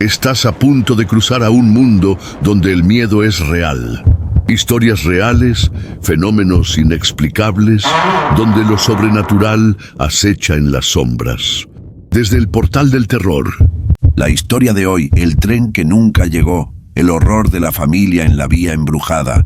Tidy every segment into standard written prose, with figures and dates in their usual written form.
Estás a punto de cruzar a un mundo donde el miedo es real. Historias reales, fenómenos inexplicables, donde lo sobrenatural acecha en las sombras. Desde el portal del terror. La historia de hoy, el tren que nunca llegó, el horror de la familia en la vía embrujada.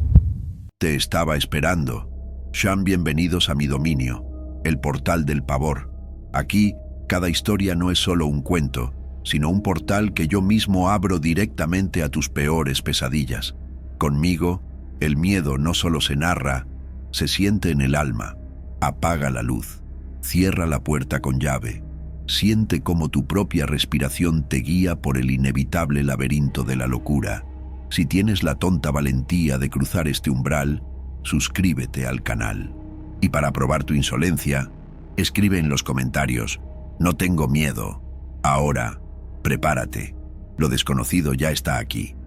Te estaba esperando. Sean bienvenidos a mi dominio, el portal del pavor. Aquí, cada historia no es solo un cuento, sino un portal que yo mismo abro directamente a tus peores pesadillas. Conmigo, el miedo no solo se narra, se siente en el alma. Apaga la luz, cierra la puerta con llave, siente cómo tu propia respiración te guía por el inevitable laberinto de la locura. Si tienes la tonta valentía de cruzar este umbral, suscríbete al canal. Y para probar tu insolencia, escribe en los comentarios: "No tengo miedo". Ahora, prepárate. Lo desconocido ya está aquí.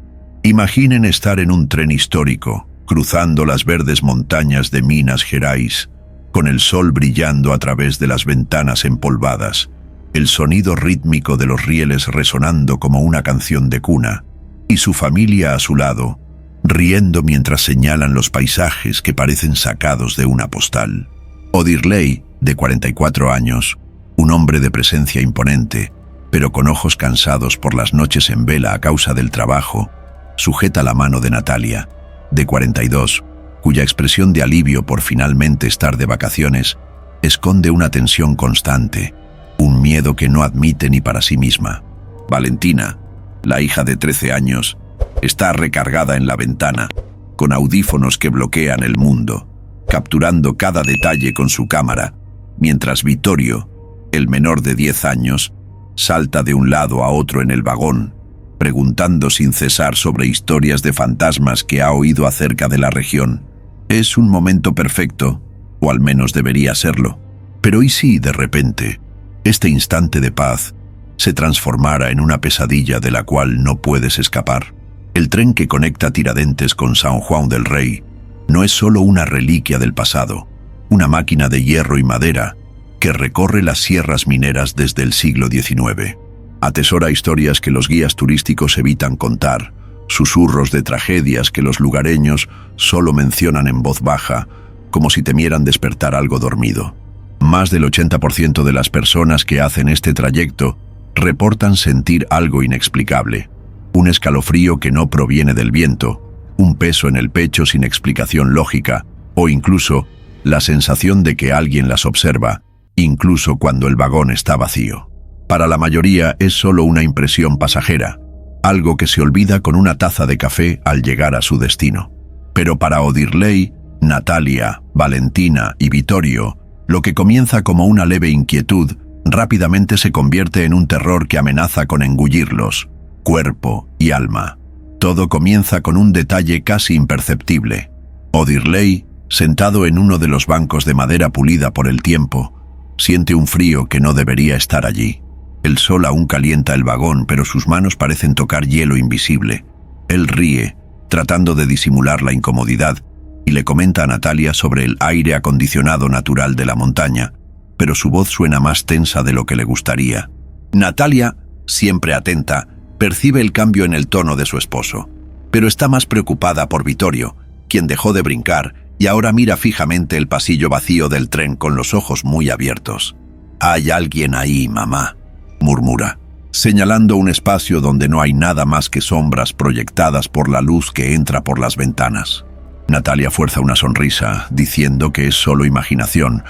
Imaginen estar en un tren histórico, cruzando las verdes montañas de Minas Gerais, con el sol brillando a través de las ventanas empolvadas, el sonido rítmico de los rieles resonando como una canción de cuna, y su familia a su lado, riendo mientras señalan los paisajes que parecen sacados de una postal. Odirley, de 44 años, un hombre de presencia imponente, pero con ojos cansados por las noches en vela a causa del trabajo, sujeta la mano de Natalia, de 42, cuya expresión de alivio por finalmente estar de vacaciones esconde una tensión constante, un miedo que no admite ni para sí misma. Valentina, la hija de 13 años, está recargada en la ventana, con audífonos que bloquean el mundo, capturando cada detalle con su cámara, mientras Vittorio, el menor de 10 años, salta de un lado a otro en el vagón, preguntando sin cesar sobre historias de fantasmas que ha oído acerca de la región. Es un momento perfecto, o al menos debería serlo. Pero ¿y si, de repente, este instante de paz se transformara en una pesadilla de la cual no puedes escapar? El tren que conecta Tiradentes con San Juan del Rey no es solo una reliquia del pasado, una máquina de hierro y madera que recorre las sierras mineras desde el siglo XIX. Atesora historias que los guías turísticos evitan contar, susurros de tragedias que los lugareños solo mencionan en voz baja, como si temieran despertar algo dormido. Más del 80% de las personas que hacen este trayecto reportan sentir algo inexplicable, un escalofrío que no proviene del viento, un peso en el pecho sin explicación lógica, o incluso la sensación de que alguien las observa, incluso cuando el vagón está vacío. Para la mayoría es solo una impresión pasajera, algo que se olvida con una taza de café al llegar a su destino. Pero para Odirley, Natalia, Valentina y Vittorio, lo que comienza como una leve inquietud rápidamente se convierte en un terror que amenaza con engullirlos, cuerpo y alma. Todo comienza con un detalle casi imperceptible. Odirley, sentado en uno de los bancos de madera pulida por el tiempo, siente un frío que no debería estar allí. El sol aún calienta el vagón, pero sus manos parecen tocar hielo invisible. Él ríe, tratando de disimular la incomodidad, y le comenta a Natalia sobre el aire acondicionado natural de la montaña, pero su voz suena más tensa de lo que le gustaría. Natalia, siempre atenta, percibe el cambio en el tono de su esposo, pero está más preocupada por Vittorio, quien dejó de brincar y ahora mira fijamente el pasillo vacío del tren con los ojos muy abiertos. «Hay alguien ahí, mamá», murmura, señalando un espacio donde no hay nada más que sombras proyectadas por la luz que entra por las ventanas. Natalia fuerza una sonrisa, diciendo que es solo imaginación,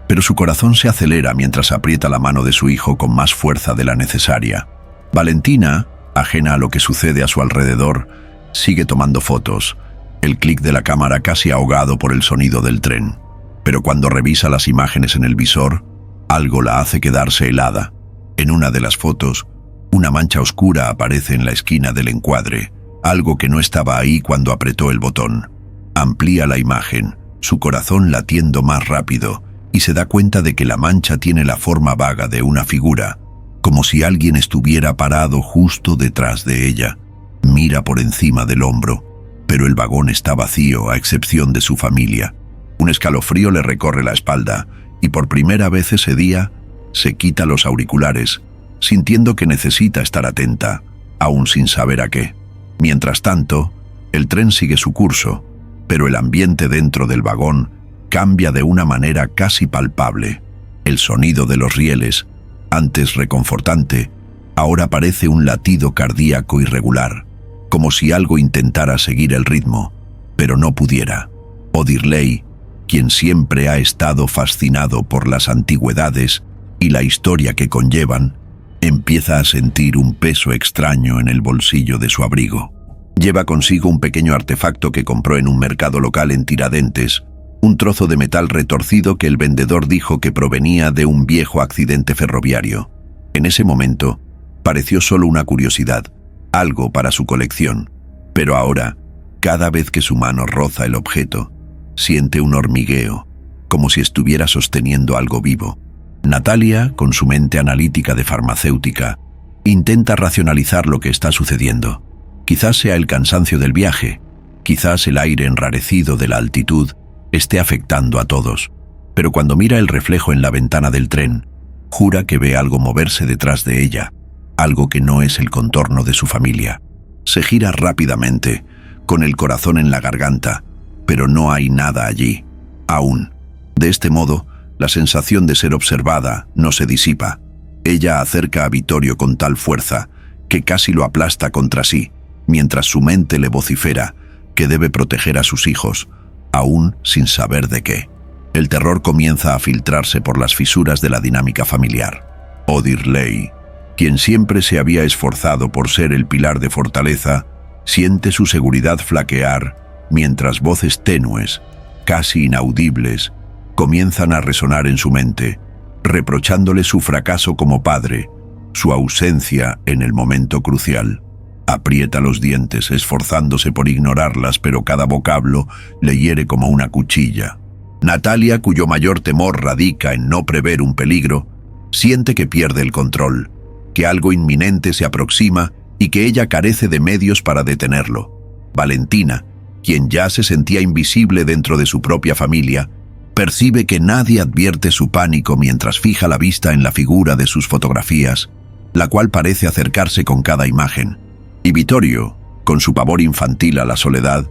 pero su corazón se acelera mientras aprieta la mano de su hijo con más fuerza de la necesaria. Valentina, ajena a lo que sucede a su alrededor, sigue tomando fotos, el clic de la cámara casi ahogado por el sonido del tren. Pero cuando revisa las imágenes en el visor, algo la hace quedarse helada. En una de las fotos, una mancha oscura aparece en la esquina del encuadre, algo que no estaba ahí cuando apretó el botón. Amplía la imagen, su corazón latiendo más rápido, y se da cuenta de que la mancha tiene la forma vaga de una figura, como si alguien estuviera parado justo detrás de ella. Mira por encima del hombro, pero el vagón está vacío a excepción de su familia. Un escalofrío le recorre la espalda y por primera vez ese día se quita los auriculares, sintiendo que necesita estar atenta, aún sin saber a qué. Mientras tanto, el tren sigue su curso, pero el ambiente dentro del vagón cambia de una manera casi palpable. El sonido de los rieles, antes reconfortante, ahora parece un latido cardíaco irregular, como si algo intentara seguir el ritmo, pero no pudiera. Odirley, quien siempre ha estado fascinado por las antigüedades y la historia que conllevan, empieza a sentir un peso extraño en el bolsillo de su abrigo. Lleva consigo un pequeño artefacto que compró en un mercado local en Tiradentes, un trozo de metal retorcido que el vendedor dijo que provenía de un viejo accidente ferroviario. En ese momento, pareció solo una curiosidad, algo para su colección, pero ahora, cada vez que su mano roza el objeto, siente un hormigueo, como si estuviera sosteniendo algo vivo. Natalia, con su mente analítica de farmacéutica, intenta racionalizar lo que está sucediendo. Quizás sea el cansancio del viaje, quizás el aire enrarecido de la altitud esté afectando a todos, pero cuando mira el reflejo en la ventana del tren, jura que ve algo moverse detrás de ella, algo que no es el contorno de su familia. Se gira rápidamente, con el corazón en la garganta, pero no hay nada allí, aún. De este modo, la sensación de ser observada no se disipa. Ella acerca a Vittorio con tal fuerza que casi lo aplasta contra sí, mientras su mente le vocifera que debe proteger a sus hijos, aún sin saber de qué. El terror comienza a filtrarse por las fisuras de la dinámica familiar. Odirley, quien siempre se había esforzado por ser el pilar de fortaleza, siente su seguridad flaquear mientras voces tenues, casi inaudibles, comienzan a resonar en su mente, reprochándole su fracaso como padre, su ausencia en el momento crucial. Aprieta los dientes, esforzándose por ignorarlas, pero cada vocablo le hiere como una cuchilla. Natalia, cuyo mayor temor radica en no prever un peligro, siente que pierde el control, que algo inminente se aproxima y que ella carece de medios para detenerlo. Valentina, quien ya se sentía invisible dentro de su propia familia, percibe que nadie advierte su pánico mientras fija la vista en la figura de sus fotografías, la cual parece acercarse con cada imagen. Y Vittorio, con su pavor infantil a la soledad,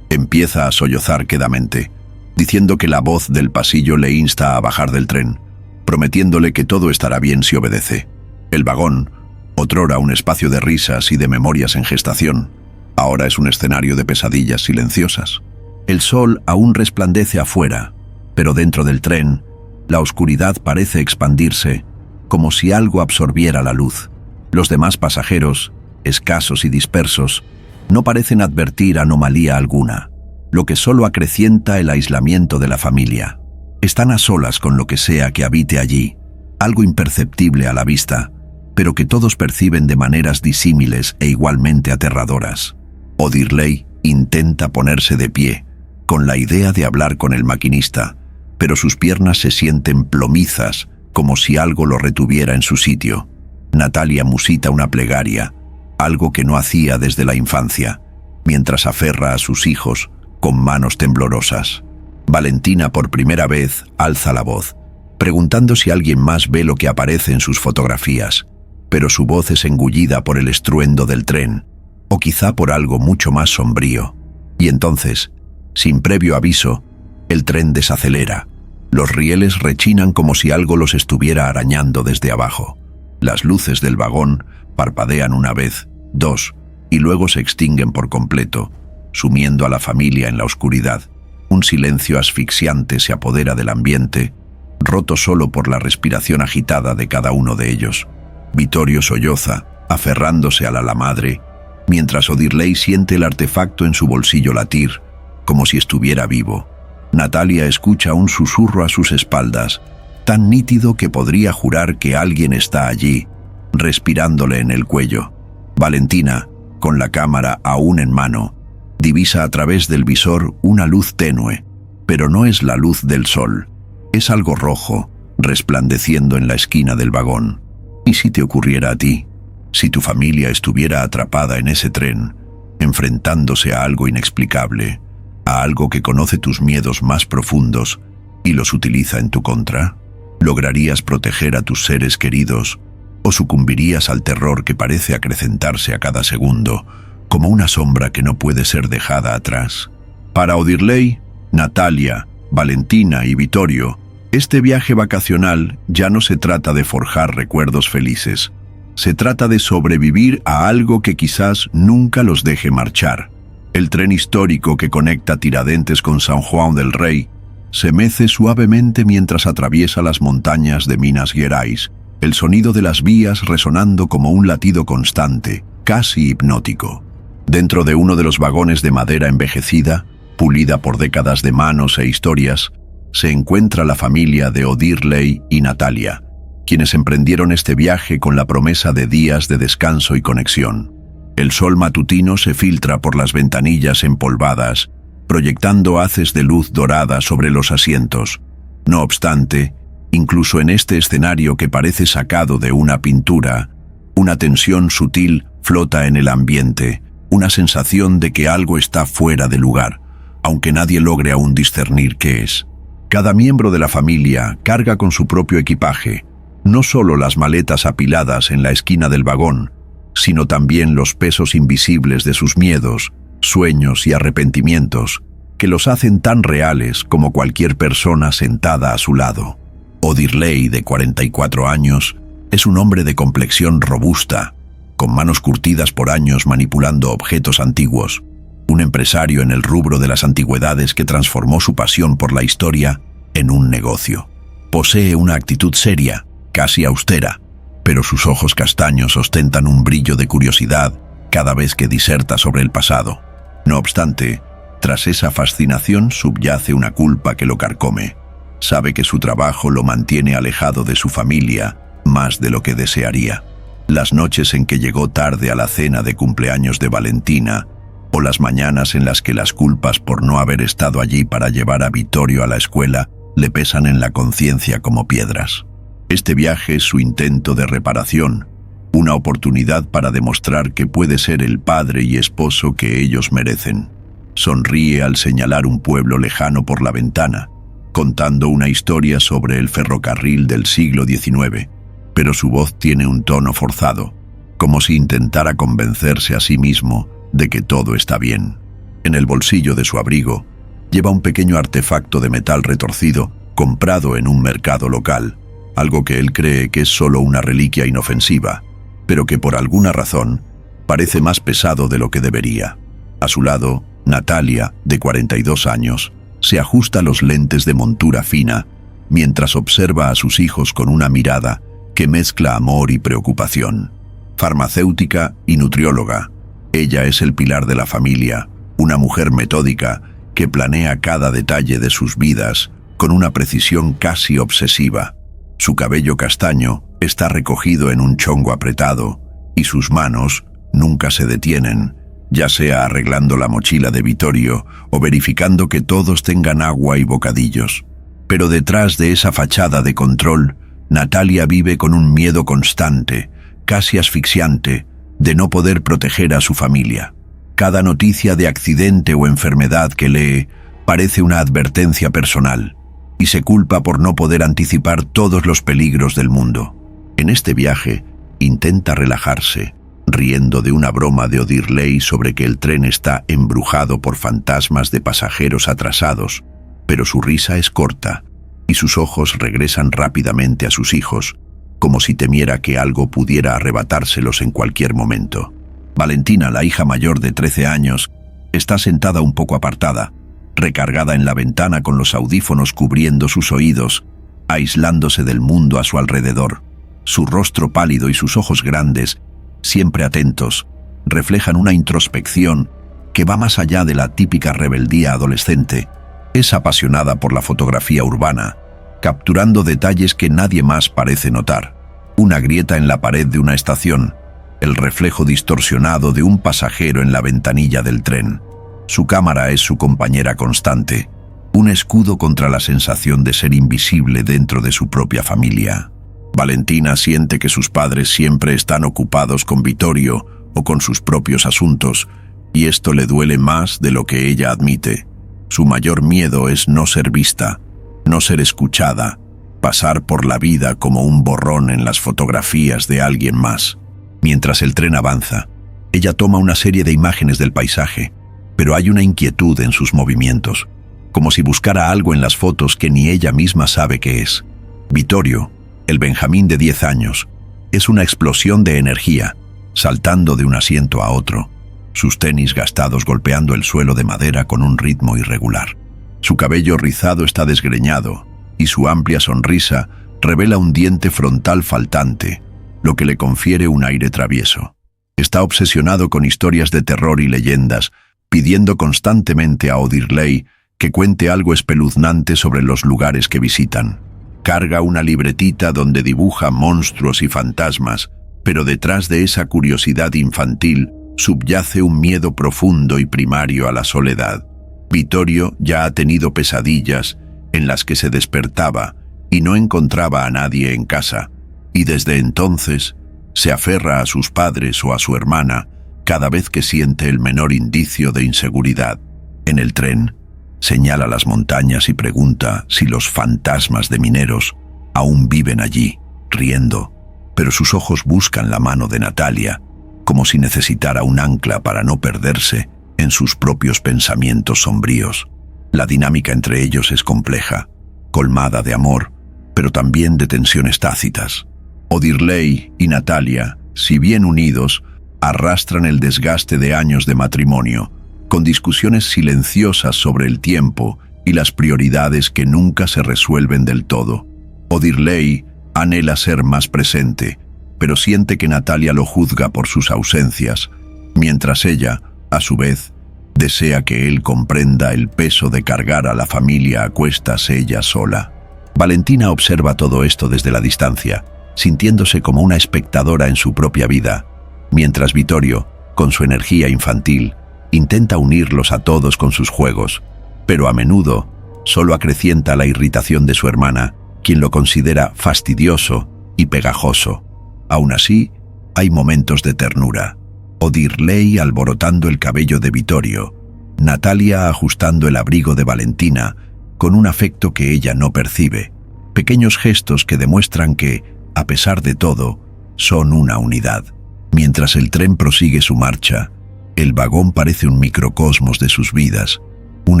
empieza a sollozar quedamente, diciendo que la voz del pasillo le insta a bajar del tren, prometiéndole que todo estará bien si obedece. El vagón, otrora un espacio de risas y de memorias en gestación, ahora es un escenario de pesadillas silenciosas. El sol aún resplandece afuera, pero dentro del tren, la oscuridad parece expandirse, como si algo absorbiera la luz. Los demás pasajeros, escasos y dispersos, no parecen advertir anomalía alguna, lo que solo acrecienta el aislamiento de la familia. Están a solas con lo que sea que habite allí, algo imperceptible a la vista, pero que todos perciben de maneras disímiles e igualmente aterradoras. Odirley intenta ponerse de pie, con la idea de hablar con el maquinista, pero sus piernas se sienten plomizas, como si algo lo retuviera en su sitio. Natalia musita una plegaria, algo que no hacía desde la infancia, mientras aferra a sus hijos con manos temblorosas. Valentina por primera vez alza la voz, preguntando si alguien más ve lo que aparece en sus fotografías, pero su voz es engullida por el estruendo del tren, o quizá por algo mucho más sombrío. Y entonces, sin previo aviso, el tren desacelera. Los rieles rechinan como si algo los estuviera arañando desde abajo. Las luces del vagón parpadean una vez, dos, y luego se extinguen por completo, sumiendo a la familia en la oscuridad. Un silencio asfixiante se apodera del ambiente, roto solo por la respiración agitada de cada uno de ellos. Vittorio solloza, aferrándose a la madre, mientras Odirley siente el artefacto en su bolsillo latir, como si estuviera vivo. Natalia escucha un susurro a sus espaldas, tan nítido que podría jurar que alguien está allí, respirándole en el cuello. Valentina, con la cámara aún en mano, divisa a través del visor una luz tenue, pero no es la luz del sol. Es algo rojo, resplandeciendo en la esquina del vagón. ¿Y si te ocurriera a ti? Si tu familia estuviera atrapada en ese tren, enfrentándose a algo inexplicable, a algo que conoce tus miedos más profundos y los utiliza en tu contra, ¿lograrías proteger a tus seres queridos ¿O sucumbirías al terror que parece acrecentarse a cada segundo, como una sombra que no puede ser dejada atrás? Para Odirley, Natalia, Valentina y Vittorio, este viaje vacacional ya no se trata de forjar recuerdos felices. Se trata de sobrevivir a algo que quizás nunca los deje marchar. El tren histórico que conecta Tiradentes con San Juan del Rey se mece suavemente mientras atraviesa las montañas de Minas Gerais, el sonido de las vías resonando como un latido constante, casi hipnótico. Dentro de uno de los vagones de madera envejecida, pulida por décadas de manos e historias, se encuentra la familia de Odirley y Natalia, quienes emprendieron este viaje con la promesa de días de descanso y conexión. El sol matutino se filtra por las ventanillas empolvadas, proyectando haces de luz dorada sobre los asientos. No obstante, incluso en este escenario que parece sacado de una pintura, una tensión sutil flota en el ambiente, una sensación de que algo está fuera de lugar, aunque nadie logre aún discernir qué es. Cada miembro de la familia carga con su propio equipaje, no solo las maletas apiladas en la esquina del vagón, sino también los pesos invisibles de sus miedos, sueños y arrepentimientos, que los hacen tan reales como cualquier persona sentada a su lado. Odirley, de 44 años, es un hombre de complexión robusta, con manos curtidas por años manipulando objetos antiguos, un empresario en el rubro de las antigüedades que transformó su pasión por la historia en un negocio. Posee una actitud seria, casi austera, pero sus ojos castaños ostentan un brillo de curiosidad cada vez que diserta sobre el pasado. No obstante, tras esa fascinación subyace una culpa que lo carcome. Sabe que su trabajo lo mantiene alejado de su familia más de lo que desearía. Las noches en que llegó tarde a la cena de cumpleaños de Valentina, o las mañanas en las que las culpas por no haber estado allí para llevar a Vittorio a la escuela le pesan en la conciencia como piedras. Este viaje es su intento de reparación, una oportunidad para demostrar que puede ser el padre y esposo que ellos merecen. Sonríe al señalar un pueblo lejano por la ventana, contando una historia sobre el ferrocarril del siglo XIX, pero su voz tiene un tono forzado, como si intentara convencerse a sí mismo de que todo está bien. En el bolsillo de su abrigo, lleva un pequeño artefacto de metal retorcido comprado en un mercado local, algo que él cree que es solo una reliquia inofensiva, pero que por alguna razón parece más pesado de lo que debería. A su lado, Natalia, de 42 años, se ajusta los lentes de montura fina mientras observa a sus hijos con una mirada que mezcla amor y preocupación. Farmacéutica y nutrióloga, ella es el pilar de la familia, una mujer metódica que planea cada detalle de sus vidas con una precisión casi obsesiva. Su cabello castaño está recogido en un chongo apretado y sus manos nunca se detienen, ya sea arreglando la mochila de Vittorio o verificando que todos tengan agua y bocadillos. Pero detrás de esa fachada de control, Natalia vive con un miedo constante, casi asfixiante, de no poder proteger a su familia. Cada noticia de accidente o enfermedad que lee parece una advertencia personal, y se culpa por no poder anticipar todos los peligros del mundo. En este viaje, intenta relajarse, riendo de una broma de Odirley sobre que el tren está embrujado por fantasmas de pasajeros atrasados, pero su risa es corta, y sus ojos regresan rápidamente a sus hijos, como si temiera que algo pudiera arrebatárselos en cualquier momento. Valentina, la hija mayor de 13 años, está sentada un poco apartada, recargada en la ventana con los audífonos cubriendo sus oídos, aislándose del mundo a su alrededor. Su rostro pálido y sus ojos grandes, siempre atentos, reflejan una introspección que va más allá de la típica rebeldía adolescente. Es apasionada por la fotografía urbana, capturando detalles que nadie más parece notar. Una grieta en la pared de una estación, el reflejo distorsionado de un pasajero en la ventanilla del tren. Su cámara es su compañera constante, un escudo contra la sensación de ser invisible dentro de su propia familia. Valentina siente que sus padres siempre están ocupados con Vittorio o con sus propios asuntos, y esto le duele más de lo que ella admite. Su mayor miedo es no ser vista, no ser escuchada, pasar por la vida como un borrón en las fotografías de alguien más. Mientras el tren avanza, ella toma una serie de imágenes del paisaje, pero hay una inquietud en sus movimientos, como si buscara algo en las fotos que ni ella misma sabe qué es. Vittorio, el Benjamín de 10 años, es una explosión de energía, saltando de un asiento a otro, sus tenis gastados golpeando el suelo de madera con un ritmo irregular. Su cabello rizado está desgreñado y su amplia sonrisa revela un diente frontal faltante, lo que le confiere un aire travieso. Está obsesionado con historias de terror y leyendas, pidiendo constantemente a Odirley que cuente algo espeluznante sobre los lugares que visitan. Carga una libretita donde dibuja monstruos y fantasmas, pero detrás de esa curiosidad infantil subyace un miedo profundo y primario a la soledad. Vittorio ya ha tenido pesadillas en las que se despertaba y no encontraba a nadie en casa, y desde entonces se aferra a sus padres o a su hermana cada vez que siente el menor indicio de inseguridad. En el tren, señala las montañas y pregunta si los fantasmas de mineros aún viven allí, riendo, pero sus ojos buscan la mano de Natalia, como si necesitara un ancla para no perderse en sus propios pensamientos sombríos. La dinámica entre ellos es compleja, colmada de amor, pero también de tensiones tácitas. Odirley y Natalia, si bien unidos, arrastran el desgaste de años de matrimonio, con discusiones silenciosas sobre el tiempo y las prioridades que nunca se resuelven del todo. Odirley anhela ser más presente, pero siente que Natalia lo juzga por sus ausencias, mientras ella, a su vez, desea que él comprenda el peso de cargar a la familia a cuestas ella sola. Valentina observa todo esto desde la distancia, sintiéndose como una espectadora en su propia vida, mientras Vittorio, con su energía infantil, intenta unirlos a todos con sus juegos, pero a menudo solo acrecienta la irritación de su hermana, quien lo considera fastidioso y pegajoso. Aún así, hay momentos de ternura. Odirley alborotando el cabello de Vittorio, Natalia ajustando el abrigo de Valentina con un afecto que ella no percibe. Pequeños gestos que demuestran que, a pesar de todo, son una unidad. Mientras el tren prosigue su marcha, el vagón parece un microcosmos de sus vidas, un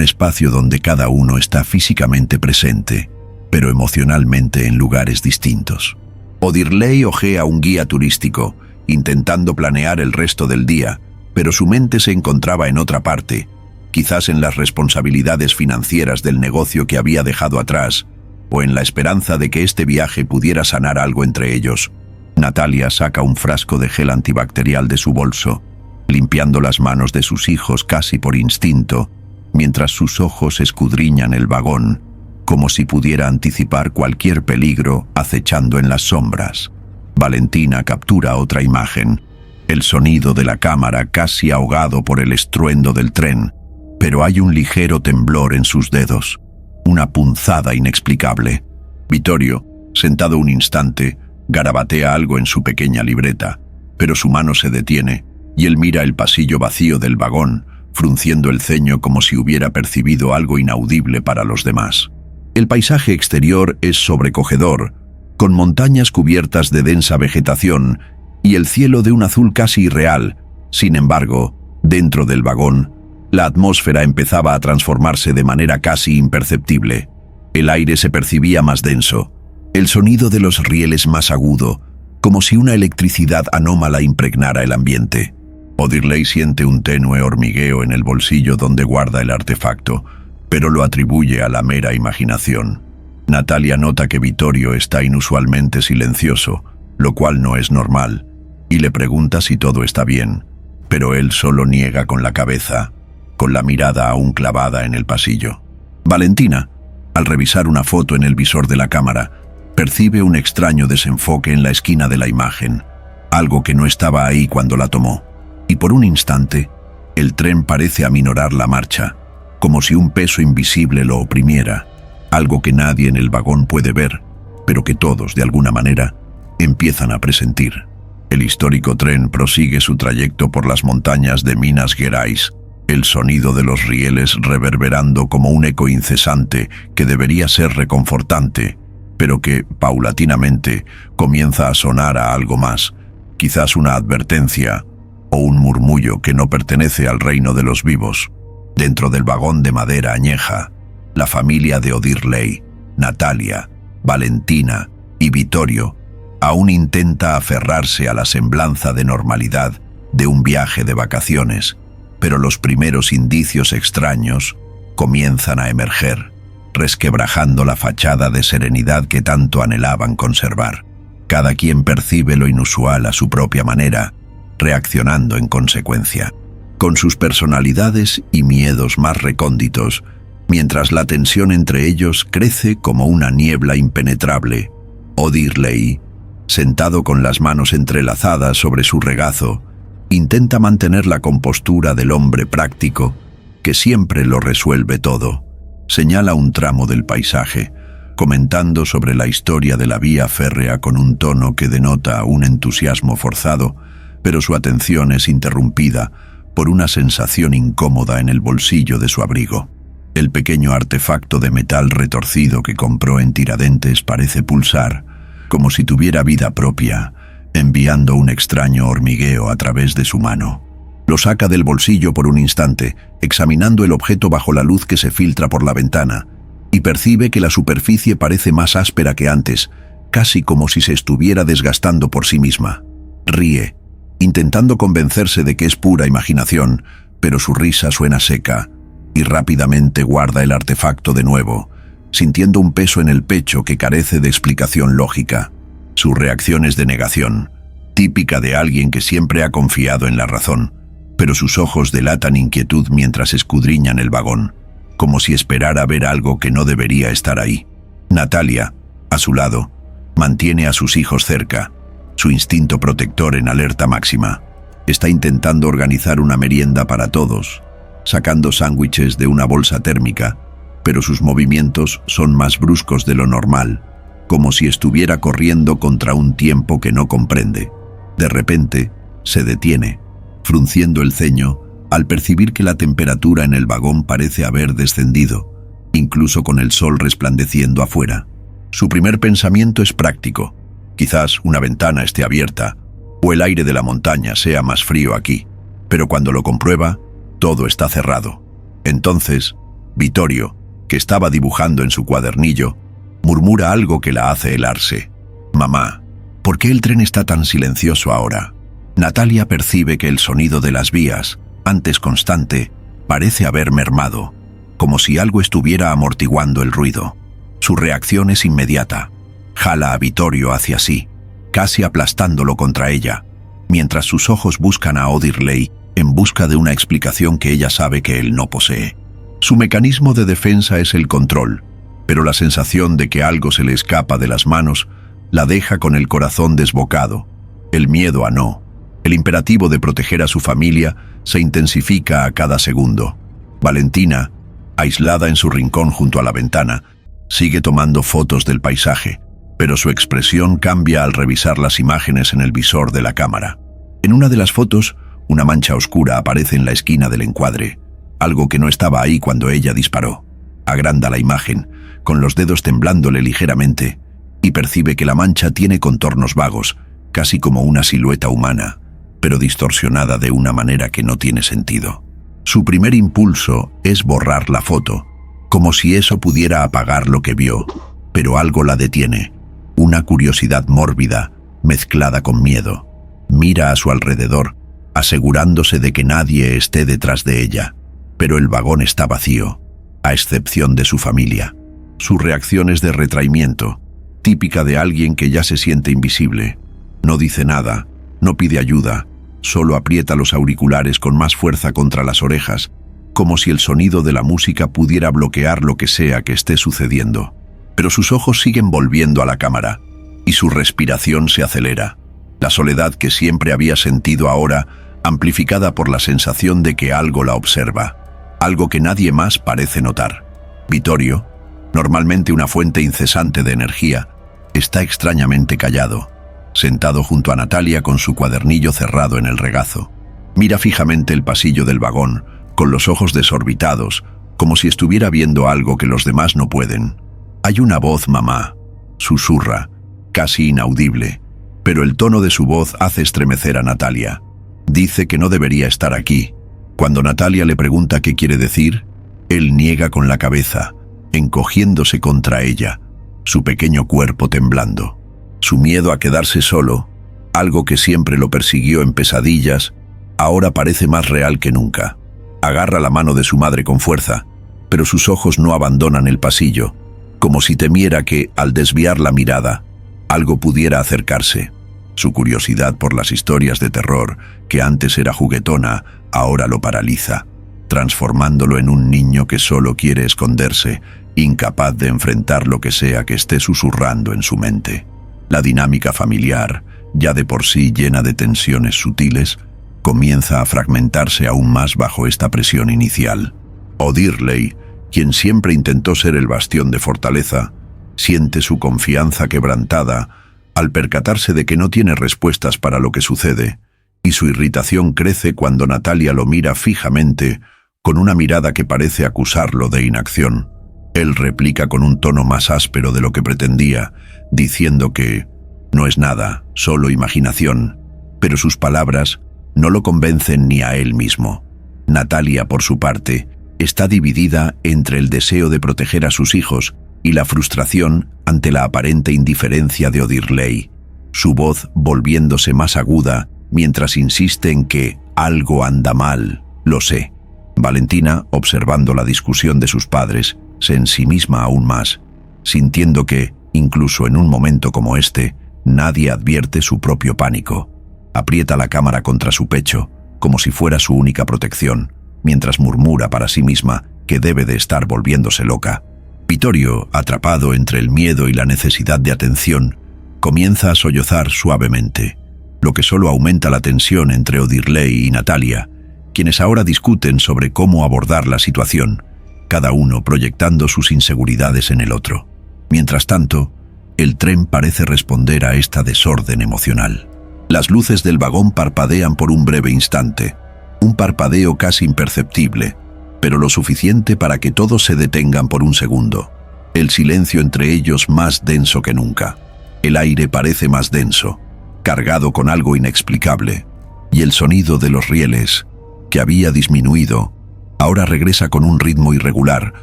espacio donde cada uno está físicamente presente, pero emocionalmente en lugares distintos. Odirley hojea un guía turístico, intentando planear el resto del día, pero su mente se encontraba en otra parte, quizás en las responsabilidades financieras del negocio que había dejado atrás, o en la esperanza de que este viaje pudiera sanar algo entre ellos. Natalia saca un frasco de gel antibacterial de su bolso, limpiando las manos de sus hijos casi por instinto, mientras sus ojos escudriñan el vagón, como si pudiera anticipar cualquier peligro acechando en las sombras. Valentina captura otra imagen, el sonido de la cámara casi ahogado por el estruendo del tren, pero hay un ligero temblor en sus dedos, una punzada inexplicable. Vittorio, sentado un instante, garabatea algo en su pequeña libreta, pero su mano se detiene y él mira el pasillo vacío del vagón, frunciendo el ceño como si hubiera percibido algo inaudible para los demás. El paisaje exterior es sobrecogedor, con montañas cubiertas de densa vegetación y el cielo de un azul casi irreal. Sin embargo, dentro del vagón, la atmósfera empezaba a transformarse de manera casi imperceptible. El aire se percibía más denso, el sonido de los rieles más agudo, como si una electricidad anómala impregnara el ambiente. Odirley siente un tenue hormigueo en el bolsillo donde guarda el artefacto, pero lo atribuye a la mera imaginación. Natalia nota que Vittorio está inusualmente silencioso, lo cual no es normal, y le pregunta si todo está bien, pero él solo niega con la cabeza, con la mirada aún clavada en el pasillo. Valentina, al revisar una foto en el visor de la cámara, percibe un extraño desenfoque en la esquina de la imagen, algo que no estaba ahí cuando la tomó, y por un instante, el tren parece aminorar la marcha, como si un peso invisible lo oprimiera, algo que nadie en el vagón puede ver, pero que todos, de alguna manera, empiezan a presentir. El histórico tren prosigue su trayecto por las montañas de Minas Gerais, el sonido de los rieles reverberando como un eco incesante que debería ser reconfortante, pero que, paulatinamente, comienza a sonar a algo más, quizás una advertencia o un murmullo que no pertenece al reino de los vivos. Dentro del vagón de madera añeja, la familia de O'Dirley, Natalia, Valentina y Vittorio aún intenta aferrarse a la semblanza de normalidad de un viaje de vacaciones, pero los primeros indicios extraños comienzan a emerger, resquebrajando la fachada de serenidad que tanto anhelaban conservar. Cada quien percibe lo inusual a su propia manera, reaccionando en consecuencia, con sus personalidades y miedos más recónditos, mientras la tensión entre ellos crece como una niebla impenetrable. O'Dirley, sentado con las manos entrelazadas sobre su regazo, intenta mantener la compostura del hombre práctico, que siempre lo resuelve todo. Señala un tramo del paisaje, comentando sobre la historia de la vía férrea con un tono que denota un entusiasmo forzado, pero su atención es interrumpida por una sensación incómoda en el bolsillo de su abrigo. El pequeño artefacto de metal retorcido que compró en Tiradentes parece pulsar, como si tuviera vida propia, enviando un extraño hormigueo a través de su mano. Lo saca del bolsillo por un instante, examinando el objeto bajo la luz que se filtra por la ventana, y percibe que la superficie parece más áspera que antes, casi como si se estuviera desgastando por sí misma. Ríe, intentando convencerse de que es pura imaginación, pero su risa suena seca, y rápidamente guarda el artefacto de nuevo, sintiendo un peso en el pecho que carece de explicación lógica. Su reacción es de negación, típica de alguien que siempre ha confiado en la razón, pero sus ojos delatan inquietud mientras escudriñan el vagón, como si esperara ver algo que no debería estar ahí. Natalia, a su lado, mantiene a sus hijos cerca, su instinto protector en alerta máxima. Está intentando organizar una merienda para todos, sacando sándwiches de una bolsa térmica, pero sus movimientos son más bruscos de lo normal, como si estuviera corriendo contra un tiempo que no comprende. De repente, se detiene, frunciendo el ceño, al percibir que la temperatura en el vagón parece haber descendido, incluso con el sol resplandeciendo afuera. Su primer pensamiento es práctico. Quizás una ventana esté abierta, o el aire de la montaña sea más frío aquí, pero cuando lo comprueba, todo está cerrado. Entonces, Vittorio, que estaba dibujando en su cuadernillo, murmura algo que la hace helarse. «Mamá, ¿por qué el tren está tan silencioso ahora?» Natalia percibe que el sonido de las vías, antes constante, parece haber mermado, como si algo estuviera amortiguando el ruido. Su reacción es inmediata. Jala a Vittorio hacia sí, casi aplastándolo contra ella, mientras sus ojos buscan a O'Dirley en busca de una explicación que ella sabe que él no posee. Su mecanismo de defensa es el control, pero la sensación de que algo se le escapa de las manos la deja con el corazón desbocado. El miedo a no, el imperativo de proteger a su familia se intensifica a cada segundo. Valentina, aislada en su rincón junto a la ventana, sigue tomando fotos del paisaje, pero su expresión cambia al revisar las imágenes en el visor de la cámara. En una de las fotos, una mancha oscura aparece en la esquina del encuadre, algo que no estaba ahí cuando ella disparó. Agranda la imagen, con los dedos temblándole ligeramente, y percibe que la mancha tiene contornos vagos, casi como una silueta humana, pero distorsionada de una manera que no tiene sentido. Su primer impulso es borrar la foto, como si eso pudiera apagar lo que vio, pero algo la detiene. Una curiosidad mórbida, mezclada con miedo. Mira a su alrededor, asegurándose de que nadie esté detrás de ella, pero el vagón está vacío, a excepción de su familia. Su reacción es de retraimiento, típica de alguien que ya se siente invisible. No dice nada, no pide ayuda, solo aprieta los auriculares con más fuerza contra las orejas, como si el sonido de la música pudiera bloquear lo que sea que esté sucediendo. Pero sus ojos siguen volviendo a la cámara, y su respiración se acelera. La soledad que siempre había sentido ahora, amplificada por la sensación de que algo la observa, algo que nadie más parece notar. Vittorio, normalmente una fuente incesante de energía, está extrañamente callado, sentado junto a Natalia con su cuadernillo cerrado en el regazo. Mira fijamente el pasillo del vagón, con los ojos desorbitados, como si estuviera viendo algo que los demás no pueden. «Hay una voz, mamá», susurra, casi inaudible, pero el tono de su voz hace estremecer a Natalia. Dice que no debería estar aquí. Cuando Natalia le pregunta qué quiere decir, él niega con la cabeza, encogiéndose contra ella, su pequeño cuerpo temblando. Su miedo a quedarse solo, algo que siempre lo persiguió en pesadillas, ahora parece más real que nunca. Agarra la mano de su madre con fuerza, pero sus ojos no abandonan el pasillo, como si temiera que, al desviar la mirada, algo pudiera acercarse. Su curiosidad por las historias de terror, que antes era juguetona, ahora lo paraliza, transformándolo en un niño que solo quiere esconderse, incapaz de enfrentar lo que sea que esté susurrando en su mente. La dinámica familiar, ya de por sí llena de tensiones sutiles, comienza a fragmentarse aún más bajo esta presión inicial. O'Dirley, quien siempre intentó ser el bastión de fortaleza, siente su confianza quebrantada al percatarse de que no tiene respuestas para lo que sucede, y su irritación crece cuando Natalia lo mira fijamente, con una mirada que parece acusarlo de inacción. Él replica con un tono más áspero de lo que pretendía, diciendo que no es nada, solo imaginación, pero sus palabras no lo convencen ni a él mismo. Natalia, por su parte, está dividida entre el deseo de proteger a sus hijos y la frustración ante la aparente indiferencia de O'Dirley, su voz volviéndose más aguda mientras insiste en que algo anda mal, lo sé. Valentina, observando la discusión de sus padres, se ensimisma aún más, sintiendo que, incluso en un momento como este, nadie advierte su propio pánico. Aprieta la cámara contra su pecho, como si fuera su única protección, mientras murmura para sí misma que debe de estar volviéndose loca. Vittorio, atrapado entre el miedo y la necesidad de atención, comienza a sollozar suavemente, lo que solo aumenta la tensión entre O'Dirley y Natalia, quienes ahora discuten sobre cómo abordar la situación, cada uno proyectando sus inseguridades en el otro. Mientras tanto, el tren parece responder a esta desorden emocional. Las luces del vagón parpadean por un breve instante, un parpadeo casi imperceptible, pero lo suficiente para que todos se detengan por un segundo. El silencio entre ellos más denso que nunca. El aire parece más denso, cargado con algo inexplicable, y el sonido de los rieles, que había disminuido, ahora regresa con un ritmo irregular,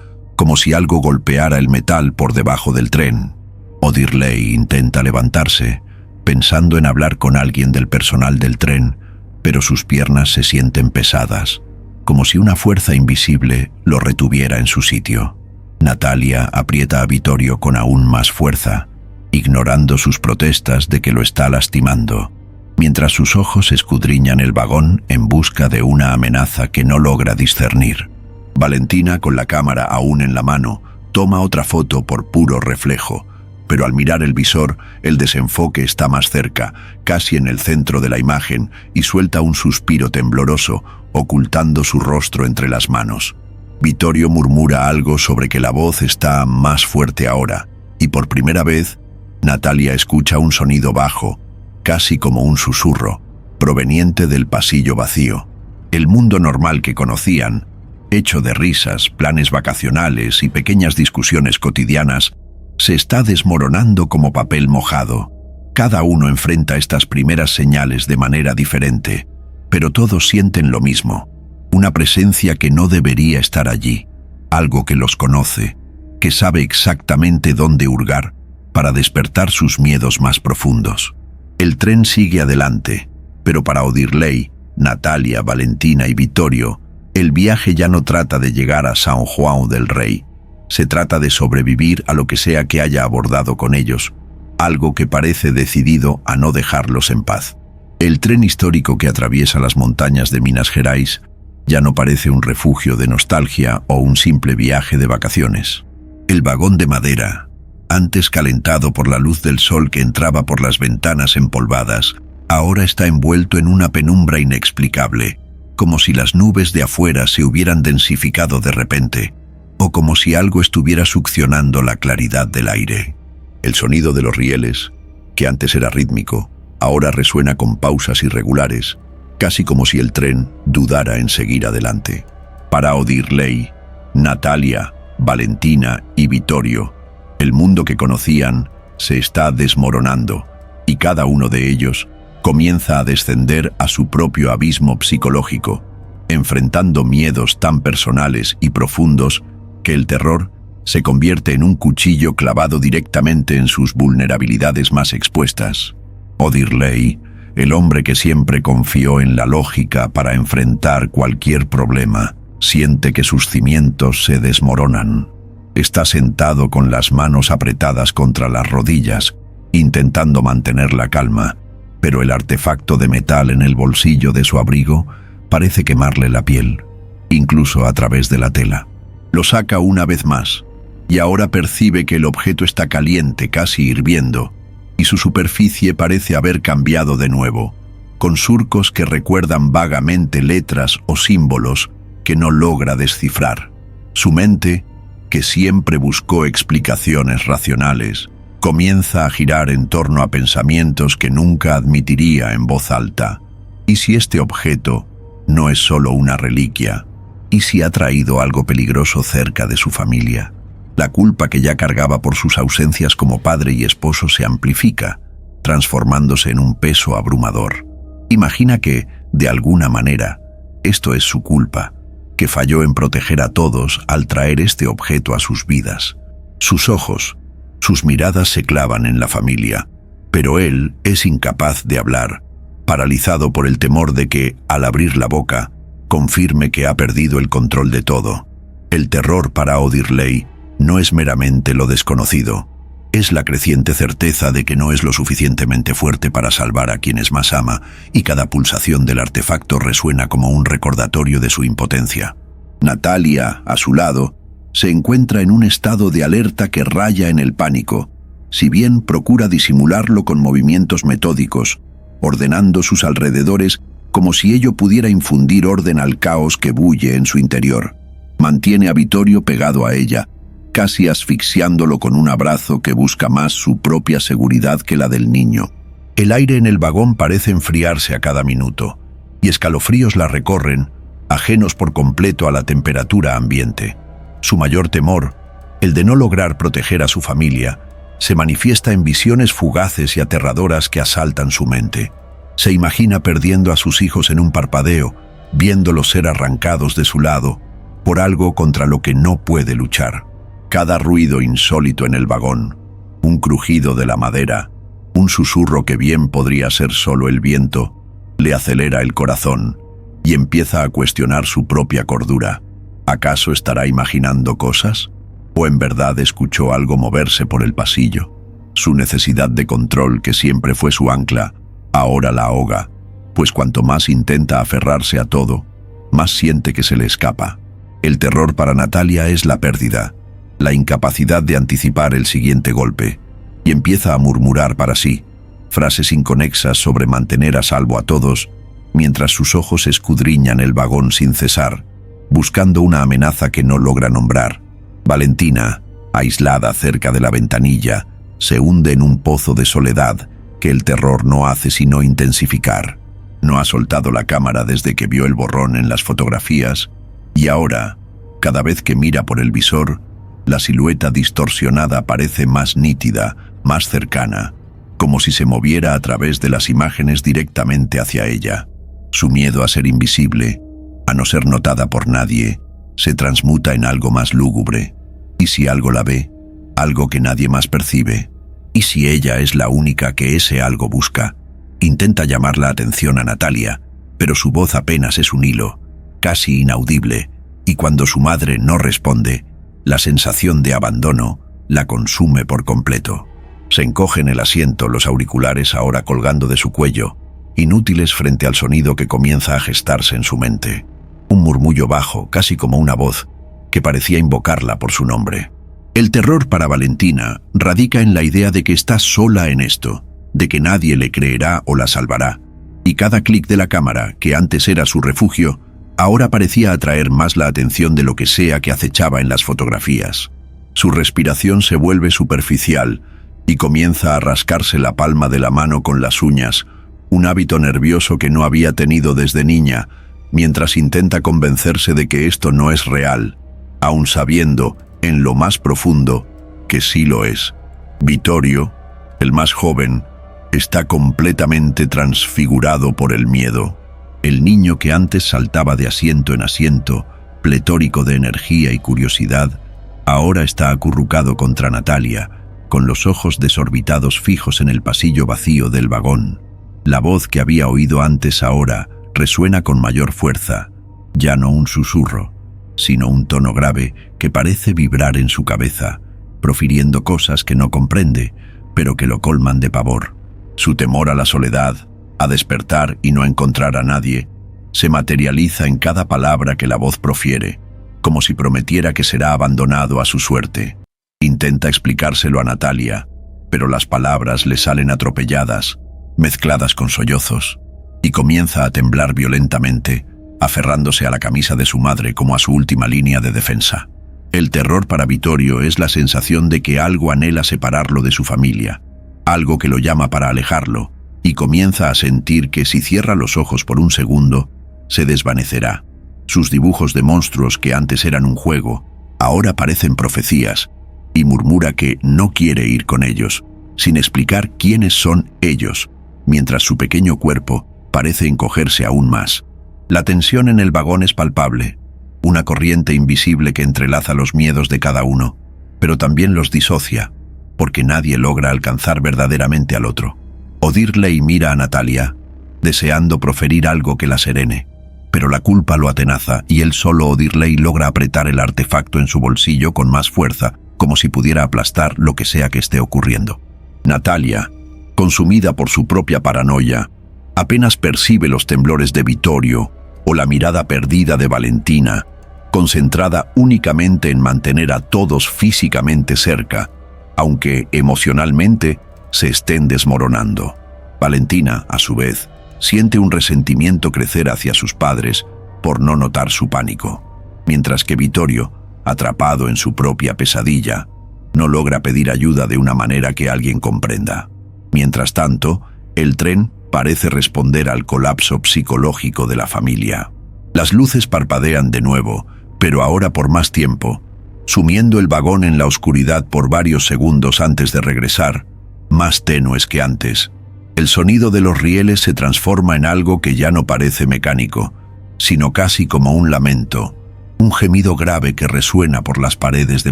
como si algo golpeara el metal por debajo del tren. O'Dirley intenta levantarse, pensando en hablar con alguien del personal del tren, pero sus piernas se sienten pesadas, como si una fuerza invisible lo retuviera en su sitio. Natalia aprieta a Vittorio con aún más fuerza, ignorando sus protestas de que lo está lastimando, mientras sus ojos escudriñan el vagón en busca de una amenaza que no logra discernir. Valentina, con la cámara aún en la mano, toma otra foto por puro reflejo, pero al mirar el visor, el desenfoque está más cerca, casi en el centro de la imagen, y suelta un suspiro tembloroso, ocultando su rostro entre las manos. Vittorio murmura algo sobre que la voz está más fuerte ahora, y por primera vez, Natalia escucha un sonido bajo, casi como un susurro, proveniente del pasillo vacío. El mundo normal que conocían, hecho de risas, planes vacacionales y pequeñas discusiones cotidianas, se está desmoronando como papel mojado. Cada uno enfrenta estas primeras señales de manera diferente, pero todos sienten lo mismo, una presencia que no debería estar allí, algo que los conoce, que sabe exactamente dónde hurgar para despertar sus miedos más profundos. El tren sigue adelante, pero para O'Dirley, Natalia, Valentina y Vittorio, el viaje ya no trata de llegar a San Juan del Rey. Se trata de sobrevivir a lo que sea que haya abordado con ellos, algo que parece decidido a no dejarlos en paz. El tren histórico que atraviesa las montañas de Minas Gerais ya no parece un refugio de nostalgia o un simple viaje de vacaciones. El vagón de madera, antes calentado por la luz del sol que entraba por las ventanas empolvadas, ahora está envuelto en una penumbra inexplicable, como si las nubes de afuera se hubieran densificado de repente, o como si algo estuviera succionando la claridad del aire. El sonido de los rieles, que antes era rítmico, ahora resuena con pausas irregulares, casi como si el tren dudara en seguir adelante. Para O'Dirley, Natalia, Valentina y Vittorio, el mundo que conocían se está desmoronando, y cada uno de ellos comienza a descender a su propio abismo psicológico, enfrentando miedos tan personales y profundos que el terror se convierte en un cuchillo clavado directamente en sus vulnerabilidades más expuestas. Odirley, el hombre que siempre confió en la lógica para enfrentar cualquier problema, siente que sus cimientos se desmoronan. Está sentado con las manos apretadas contra las rodillas, intentando mantener la calma, pero el artefacto de metal en el bolsillo de su abrigo parece quemarle la piel, incluso a través de la tela. Lo saca una vez más, y ahora percibe que el objeto está caliente, casi hirviendo, y su superficie parece haber cambiado de nuevo, con surcos que recuerdan vagamente letras o símbolos que no logra descifrar. Su mente, que siempre buscó explicaciones racionales, comienza a girar en torno a pensamientos que nunca admitiría en voz alta. ¿Y si este objeto no es solo una reliquia? ¿Y si ha traído algo peligroso cerca de su familia? La culpa que ya cargaba por sus ausencias como padre y esposo se amplifica, transformándose en un peso abrumador. Imagina que, de alguna manera, esto es su culpa, que falló en proteger a todos al traer este objeto a sus vidas. Sus ojos, sus miradas se clavan en la familia, pero él es incapaz de hablar, paralizado por el temor de que, al abrir la boca, confirme que ha perdido el control de todo. El terror para Odirley no es meramente lo desconocido, es la creciente certeza de que no es lo suficientemente fuerte para salvar a quienes más ama, y cada pulsación del artefacto resuena como un recordatorio de su impotencia. Natalia, a su lado, se encuentra en un estado de alerta que raya en el pánico, si bien procura disimularlo con movimientos metódicos, ordenando sus alrededores como si ello pudiera infundir orden al caos que bulle en su interior. Mantiene a Vittorio pegado a ella, casi asfixiándolo con un abrazo que busca más su propia seguridad que la del niño. El aire en el vagón parece enfriarse a cada minuto, y escalofríos la recorren, ajenos por completo a la temperatura ambiente. Su mayor temor, el de no lograr proteger a su familia, se manifiesta en visiones fugaces y aterradoras que asaltan su mente. Se imagina perdiendo a sus hijos en un parpadeo, viéndolos ser arrancados de su lado, por algo contra lo que no puede luchar. Cada ruido insólito en el vagón, un crujido de la madera, un susurro que bien podría ser solo el viento, le acelera el corazón y empieza a cuestionar su propia cordura. ¿Acaso estará imaginando cosas? ¿O en verdad escuchó algo moverse por el pasillo? Su necesidad de control, que siempre fue su ancla, ahora la ahoga, pues cuanto más intenta aferrarse a todo, más siente que se le escapa. El terror para Natalia es la pérdida, la incapacidad de anticipar el siguiente golpe, y empieza a murmurar para sí frases inconexas sobre mantener a salvo a todos, mientras sus ojos escudriñan el vagón sin cesar, buscando una amenaza que no logra nombrar. Valentina, aislada cerca de la ventanilla, se hunde en un pozo de soledad que el terror no hace sino intensificar. No ha soltado la cámara desde que vio el borrón en las fotografías, y ahora, cada vez que mira por el visor, la silueta distorsionada parece más nítida, más cercana, como si se moviera a través de las imágenes directamente hacia ella. Su miedo a ser invisible, a no ser notada por nadie, se transmuta en algo más lúgubre. ¿Y si algo la ve? Algo que nadie más percibe. ¿Y si ella es la única que ese algo busca? Intenta llamar la atención a Natalia, pero su voz apenas es un hilo, casi inaudible, y cuando su madre no responde, la sensación de abandono la consume por completo. Se encoge en el asiento, los auriculares ahora colgando de su cuello, inútiles frente al sonido que comienza a gestarse en su mente. Un murmullo bajo, casi como una voz, que parecía invocarla por su nombre. El terror para Valentina radica en la idea de que está sola en esto, de que nadie le creerá o la salvará, y cada clic de la cámara, que antes era su refugio, ahora parecía atraer más la atención de lo que sea que acechaba en las fotografías. Su respiración se vuelve superficial y comienza a rascarse la palma de la mano con las uñas, un hábito nervioso que no había tenido desde niña, mientras intenta convencerse de que esto no es real, aun sabiendo, en lo más profundo, que sí lo es. Vittorio, El más joven está completamente transfigurado por el miedo. El niño que antes saltaba de asiento en asiento, pletórico de energía y curiosidad, ahora está acurrucado contra Natalia, con los ojos desorbitados fijos en el pasillo vacío del vagón. La voz que había oído antes ahora resuena con mayor fuerza, ya no un susurro, sino un tono grave que parece vibrar en su cabeza, profiriendo cosas que no comprende, pero que lo colman de pavor. Su temor a la soledad, a despertar y no encontrar a nadie, se materializa en cada palabra que la voz profiere, como si prometiera que será abandonado a su suerte. Intenta explicárselo a Natalia, pero las palabras le salen atropelladas, mezcladas con sollozos, y comienza a temblar violentamente, aferrándose a la camisa de su madre como a su última línea de defensa. El terror para Vittorio es la sensación de que algo anhela separarlo de su familia, algo que lo llama para alejarlo, y comienza a sentir que si cierra los ojos por un segundo, se desvanecerá. Sus dibujos de monstruos que antes eran un juego, ahora parecen profecías, y murmura que no quiere ir con ellos, sin explicar quiénes son ellos, mientras su pequeño cuerpo parece encogerse aún más. La tensión en el vagón es palpable, una corriente invisible que entrelaza los miedos de cada uno, pero también los disocia, porque nadie logra alcanzar verdaderamente al otro. O'Dirley mira a Natalia, deseando proferir algo que la serene, pero la culpa lo atenaza y él solo, O'Dirley, logra apretar el artefacto en su bolsillo con más fuerza, como si pudiera aplastar lo que sea que esté ocurriendo. Natalia, consumida por su propia paranoia, apenas percibe los temblores de Vittorio o la mirada perdida de Valentina, concentrada únicamente en mantener a todos físicamente cerca, aunque emocionalmente se estén desmoronando. Valentina, a su vez, siente un resentimiento crecer hacia sus padres por no notar su pánico, mientras que Vittorio, atrapado en su propia pesadilla, no logra pedir ayuda de una manera que alguien comprenda. Mientras tanto, el tren parece responder al colapso psicológico de la familia. Las luces parpadean de nuevo, pero ahora por más tiempo, sumiendo el vagón en la oscuridad por varios segundos antes de regresar, más tenues que antes. El sonido de los rieles se transforma en algo que ya no parece mecánico, sino casi como un lamento, un gemido grave que resuena por las paredes de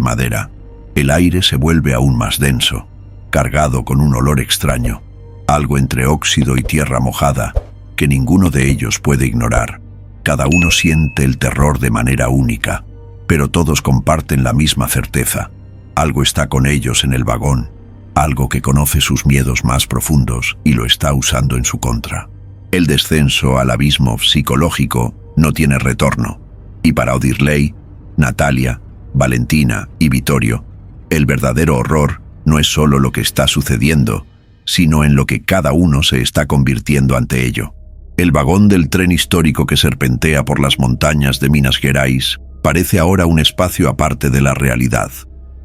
madera. El aire se vuelve aún más denso, cargado con un olor extraño, algo entre óxido y tierra mojada, que ninguno de ellos puede ignorar. Cada uno siente el terror de manera única, pero todos comparten la misma certeza. Algo está con ellos en el vagón, algo que conoce sus miedos más profundos y lo está usando en su contra. El descenso al abismo psicológico no tiene retorno, y para O'Dirley, Natalia, Valentina y Vittorio, el verdadero horror no es solo lo que está sucediendo, sino en lo que cada uno se está convirtiendo ante ello. El vagón del tren histórico que serpentea por las montañas de Minas Gerais parece ahora un espacio aparte de la realidad,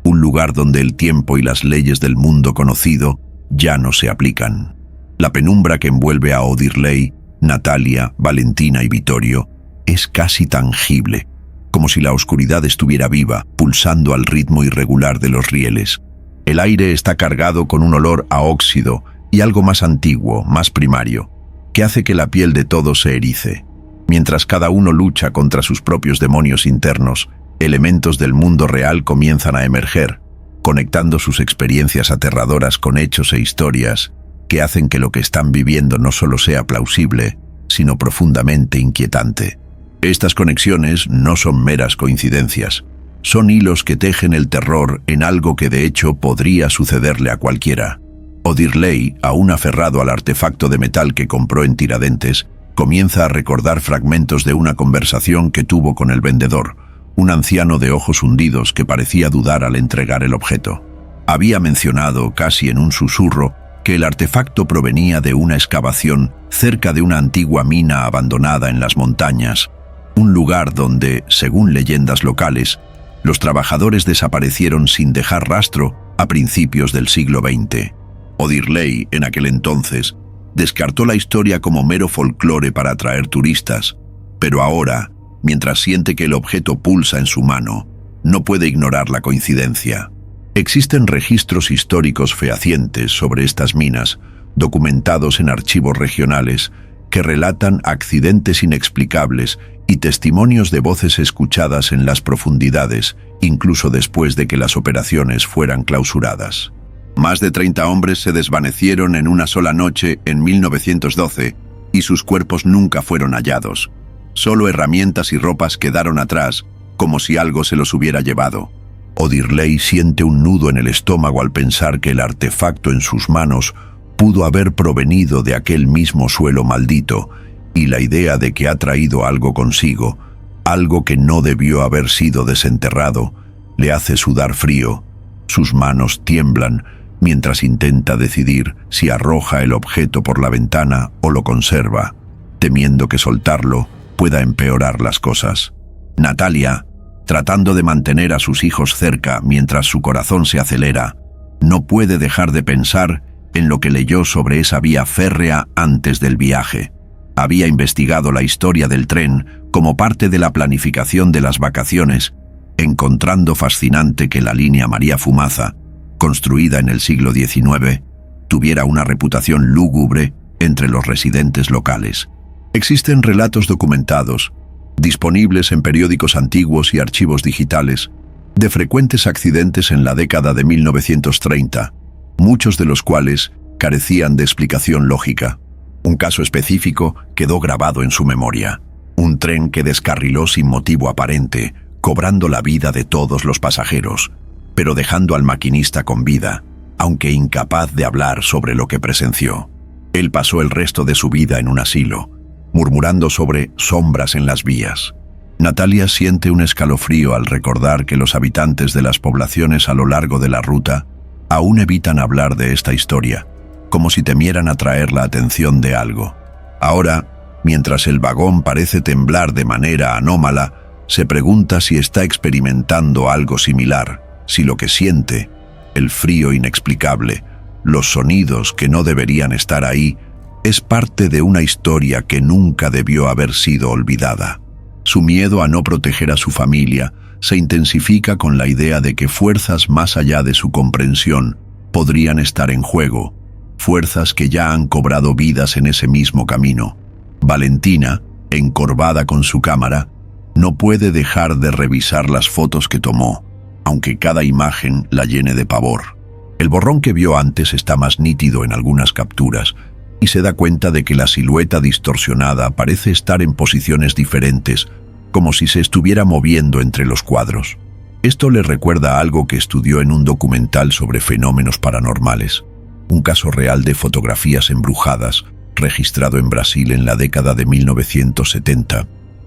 un lugar donde el tiempo y las leyes del mundo conocido ya no se aplican. La penumbra que envuelve a O'Dirley, Natalia, Valentina y Vittorio es casi tangible, como si la oscuridad estuviera viva, pulsando al ritmo irregular de los rieles. El aire está cargado con un olor a óxido y algo más antiguo, más primario, que hace que la piel de todos se erice. Mientras cada uno lucha contra sus propios demonios internos, elementos del mundo real comienzan a emerger, conectando sus experiencias aterradoras con hechos e historias que hacen que lo que están viviendo no solo sea plausible, sino profundamente inquietante. Estas conexiones no son meras coincidencias, son hilos que tejen el terror en algo que de hecho podría sucederle a cualquiera. O'Dirley, aún aferrado al artefacto de metal que compró en Tiradentes, comienza a recordar fragmentos de una conversación que tuvo con el vendedor, un anciano de ojos hundidos que parecía dudar al entregar el objeto. Había mencionado, casi en un susurro, que el artefacto provenía de una excavación cerca de una antigua mina abandonada en las montañas, un lugar donde, según leyendas locales, los trabajadores desaparecieron sin dejar rastro a principios del siglo XX. O'Dirley, en aquel entonces, descartó la historia como mero folclore para atraer turistas, pero ahora, mientras siente que el objeto pulsa en su mano, no puede ignorar la coincidencia. Existen registros históricos fehacientes sobre estas minas, documentados en archivos regionales, que relatan accidentes inexplicables y testimonios de voces escuchadas en las profundidades, incluso después de que las operaciones fueran clausuradas. Más de 30 hombres se desvanecieron en una sola noche en 1912 y sus cuerpos nunca fueron hallados. Solo herramientas y ropas quedaron atrás, como si algo se los hubiera llevado. Odirley siente un nudo en el estómago al pensar que el artefacto en sus manos pudo haber provenido de aquel mismo suelo maldito, y la idea de que ha traído algo consigo, algo que no debió haber sido desenterrado, le hace sudar frío. Sus manos tiemblan mientras intenta decidir si arroja el objeto por la ventana o lo conserva, temiendo que soltarlo pueda empeorar las cosas. Natalia, tratando de mantener a sus hijos cerca mientras su corazón se acelera, no puede dejar de pensar en lo que leyó sobre esa vía férrea antes del viaje. Había investigado la historia del tren como parte de la planificación de las vacaciones, encontrando fascinante que la línea María Fumaza, construida en el siglo XIX, tuviera una reputación lúgubre entre los residentes locales. Existen relatos documentados, disponibles en periódicos antiguos y archivos digitales, de frecuentes accidentes en la década de 1930, muchos de los cuales carecían de explicación lógica. Un caso específico quedó grabado en su memoria: un tren que descarriló sin motivo aparente, cobrando la vida de todos los pasajeros, pero dejando al maquinista con vida, aunque incapaz de hablar sobre lo que presenció. Él pasó el resto de su vida en un asilo, murmurando sobre sombras en las vías. Natalia siente un escalofrío al recordar que los habitantes de las poblaciones a lo largo de la ruta aún evitan hablar de esta historia, como si temieran atraer la atención de algo. Ahora, mientras el vagón parece temblar de manera anómala, se pregunta si está experimentando algo similar, si lo que siente, el frío inexplicable, los sonidos que no deberían estar ahí, es parte de una historia que nunca debió haber sido olvidada. Su miedo a no proteger a su familia se intensifica con la idea de que fuerzas más allá de su comprensión podrían estar en juego, fuerzas que ya han cobrado vidas en ese mismo camino. Valentina, encorvada con su cámara, no puede dejar de revisar las fotos que tomó, aunque cada imagen la llene de pavor. El borrón que vio antes está más nítido en algunas capturas, y se da cuenta de que la silueta distorsionada parece estar en posiciones diferentes, como si se estuviera moviendo entre los cuadros. Esto le recuerda a algo que estudió en un documental sobre fenómenos paranormales, un caso real de fotografías embrujadas, registrado en Brasil en la década de 1970.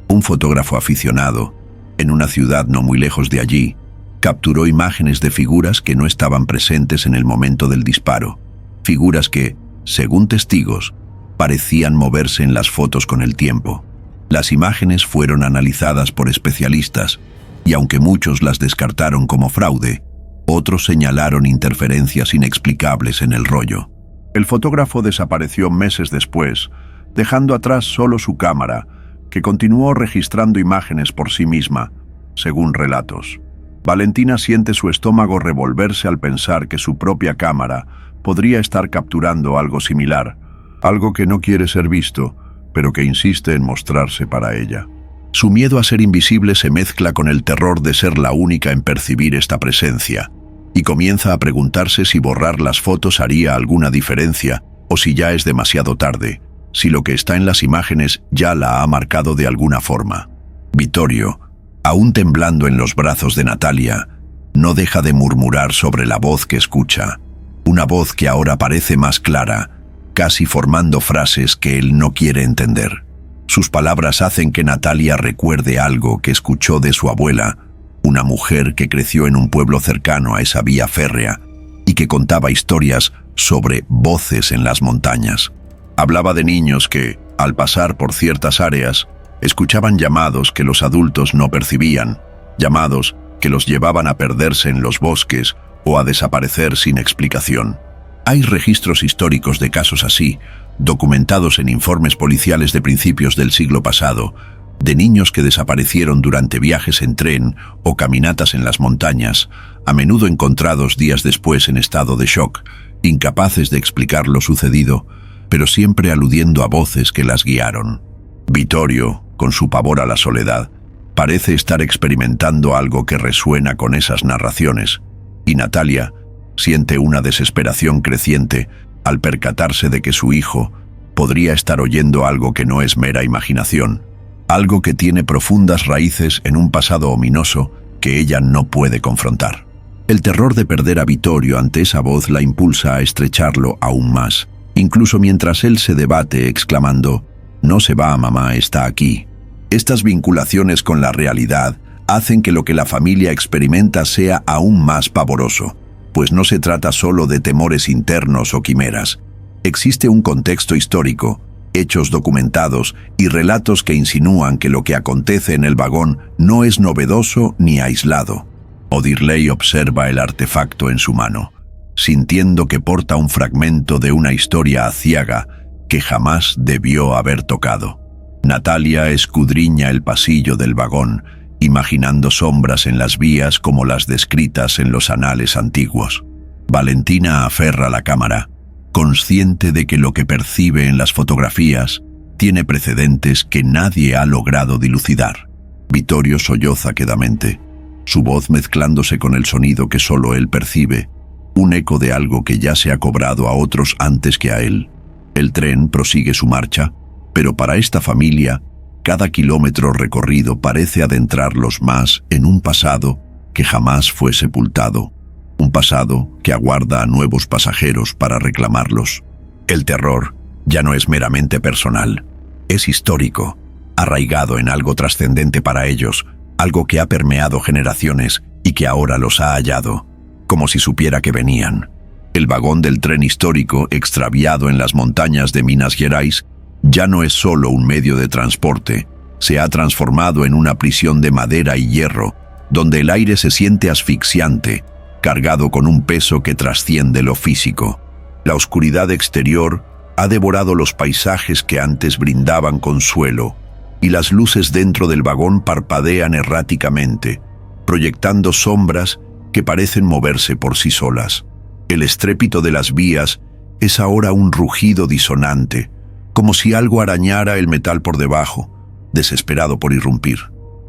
Un fotógrafo aficionado, en una ciudad no muy lejos de allí, capturó imágenes de figuras que no estaban presentes en el momento del disparo, figuras que, según testigos, parecían moverse en las fotos con el tiempo. Las imágenes fueron analizadas por especialistas, y aunque muchos las descartaron como fraude, otros señalaron interferencias inexplicables en el rollo. El fotógrafo desapareció meses después, dejando atrás solo su cámara, que continuó registrando imágenes por sí misma, según relatos. Valentina siente su estómago revolverse al pensar que su propia cámara podría estar capturando algo similar, algo que no quiere ser visto, pero que insiste en mostrarse para ella. Su miedo a ser invisible se mezcla con el terror de ser la única en percibir esta presencia, y comienza a preguntarse si borrar las fotos haría alguna diferencia, o si ya es demasiado tarde, si lo que está en las imágenes ya la ha marcado de alguna forma. Vittorio, aún temblando en los brazos de Natalia, no deja de murmurar sobre la voz que escucha, una voz que ahora parece más clara, casi formando frases que él no quiere entender. Sus palabras hacen que Natalia recuerde algo que escuchó de su abuela, una mujer que creció en un pueblo cercano a esa vía férrea y que contaba historias sobre voces en las montañas. Hablaba de niños que, al pasar por ciertas áreas, escuchaban llamados que los adultos no percibían, llamados que los llevaban a perderse en los bosques o a desaparecer sin explicación. Hay registros históricos de casos así, documentados en informes policiales de principios del siglo pasado, de niños que desaparecieron durante viajes en tren o caminatas en las montañas, a menudo encontrados días después en estado de shock, incapaces de explicar lo sucedido, pero siempre aludiendo a voces que las guiaron. Vittorio, con su pavor a la soledad, parece estar experimentando algo que resuena con esas narraciones, y Natalia siente una desesperación creciente al percatarse de que su hijo podría estar oyendo algo que no es mera imaginación, algo que tiene profundas raíces en un pasado ominoso que ella no puede confrontar. El terror de perder a Vittorio ante esa voz la impulsa a estrecharlo aún más, incluso mientras él se debate exclamando: «No se va, mamá, está aquí». Estas vinculaciones con la realidad hacen que lo que la familia experimenta sea aún más pavoroso, pues no se trata solo de temores internos o quimeras. Existe un contexto histórico, hechos documentados y relatos que insinúan que lo que acontece en el vagón no es novedoso ni aislado. Odirley observa el artefacto en su mano, sintiendo que porta un fragmento de una historia aciaga que jamás debió haber tocado. Natalia escudriña el pasillo del vagón, imaginando sombras en las vías como las descritas en los anales antiguos. Valentina aferra la cámara, consciente de que lo que percibe en las fotografías tiene precedentes que nadie ha logrado dilucidar. Vittorio solloza quedamente, su voz mezclándose con el sonido que solo él percibe, un eco de algo que ya se ha cobrado a otros antes que a él. El tren prosigue su marcha, pero para esta familia, cada kilómetro recorrido parece adentrarlos más en un pasado que jamás fue sepultado, un pasado que aguarda a nuevos pasajeros para reclamarlos. El terror ya no es meramente personal, es histórico, arraigado en algo trascendente para ellos, algo que ha permeado generaciones y que ahora los ha hallado, como si supiera que venían. El vagón del tren histórico, extraviado en las montañas de Minas Gerais, ya no es solo un medio de transporte, se ha transformado en una prisión de madera y hierro, donde el aire se siente asfixiante, cargado con un peso que trasciende lo físico. La oscuridad exterior ha devorado los paisajes que antes brindaban consuelo, y las luces dentro del vagón parpadean erráticamente, proyectando sombras que parecen moverse por sí solas. El estrépito de las vías es ahora un rugido disonante, como si algo arañara el metal por debajo, desesperado por irrumpir.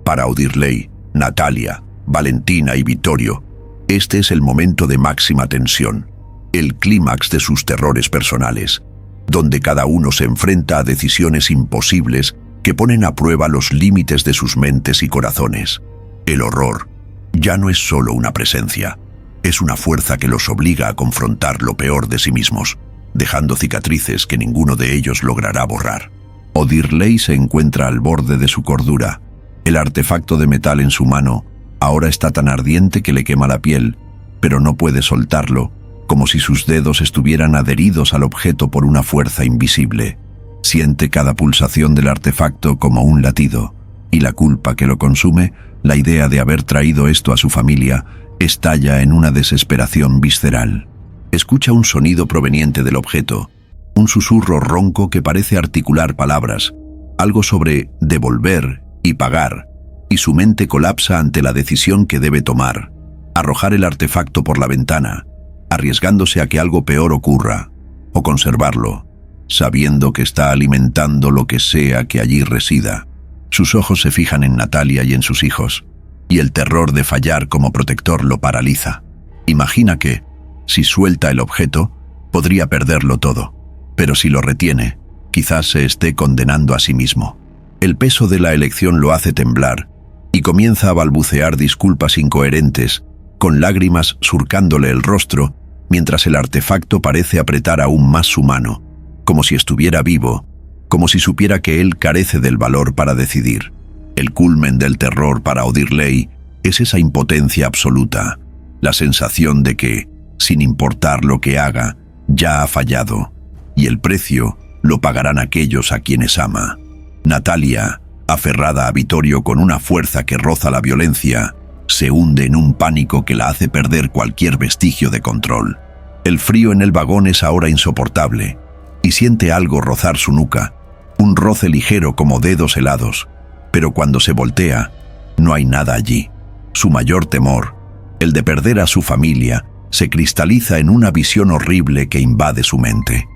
Para Odirley, Natalia, Valentina y Vittorio, este es el momento de máxima tensión, el clímax de sus terrores personales, donde cada uno se enfrenta a decisiones imposibles que ponen a prueba los límites de sus mentes y corazones. El horror ya no es solo una presencia, es una fuerza que los obliga a confrontar lo peor de sí mismos, dejando cicatrices que ninguno de ellos logrará borrar. Odirley se encuentra al borde de su cordura. El artefacto de metal en su mano ahora está tan ardiente que le quema la piel, pero no puede soltarlo, como si sus dedos estuvieran adheridos al objeto por una fuerza invisible. Siente cada pulsación del artefacto como un latido, y la culpa que lo consume, la idea de haber traído esto a su familia, estalla en una desesperación visceral. Escucha un sonido proveniente del objeto, un susurro ronco que parece articular palabras, algo sobre devolver y pagar, y su mente colapsa ante la decisión que debe tomar: arrojar el artefacto por la ventana, arriesgándose a que algo peor ocurra, o conservarlo, sabiendo que está alimentando lo que sea que allí resida. Sus ojos se fijan en Natalia y en sus hijos, y el terror de fallar como protector lo paraliza. Imagina que, si suelta el objeto, podría perderlo todo, pero si lo retiene, quizás se esté condenando a sí mismo. El peso de la elección lo hace temblar, y comienza a balbucear disculpas incoherentes, con lágrimas surcándole el rostro, mientras el artefacto parece apretar aún más su mano, como si estuviera vivo, como si supiera que él carece del valor para decidir. El culmen del terror para Odirley es esa impotencia absoluta, la sensación de que, sin importar lo que haga, ya ha fallado, y el precio lo pagarán aquellos a quienes ama. Natalia, aferrada a Vittorio con una fuerza que roza la violencia, se hunde en un pánico que la hace perder cualquier vestigio de control. El frío en el vagón es ahora insoportable, y siente algo rozar su nuca, un roce ligero como dedos helados, pero cuando se voltea, no hay nada allí. Su mayor temor El de perder a su familia se cristaliza en una visión horrible que invade su mente.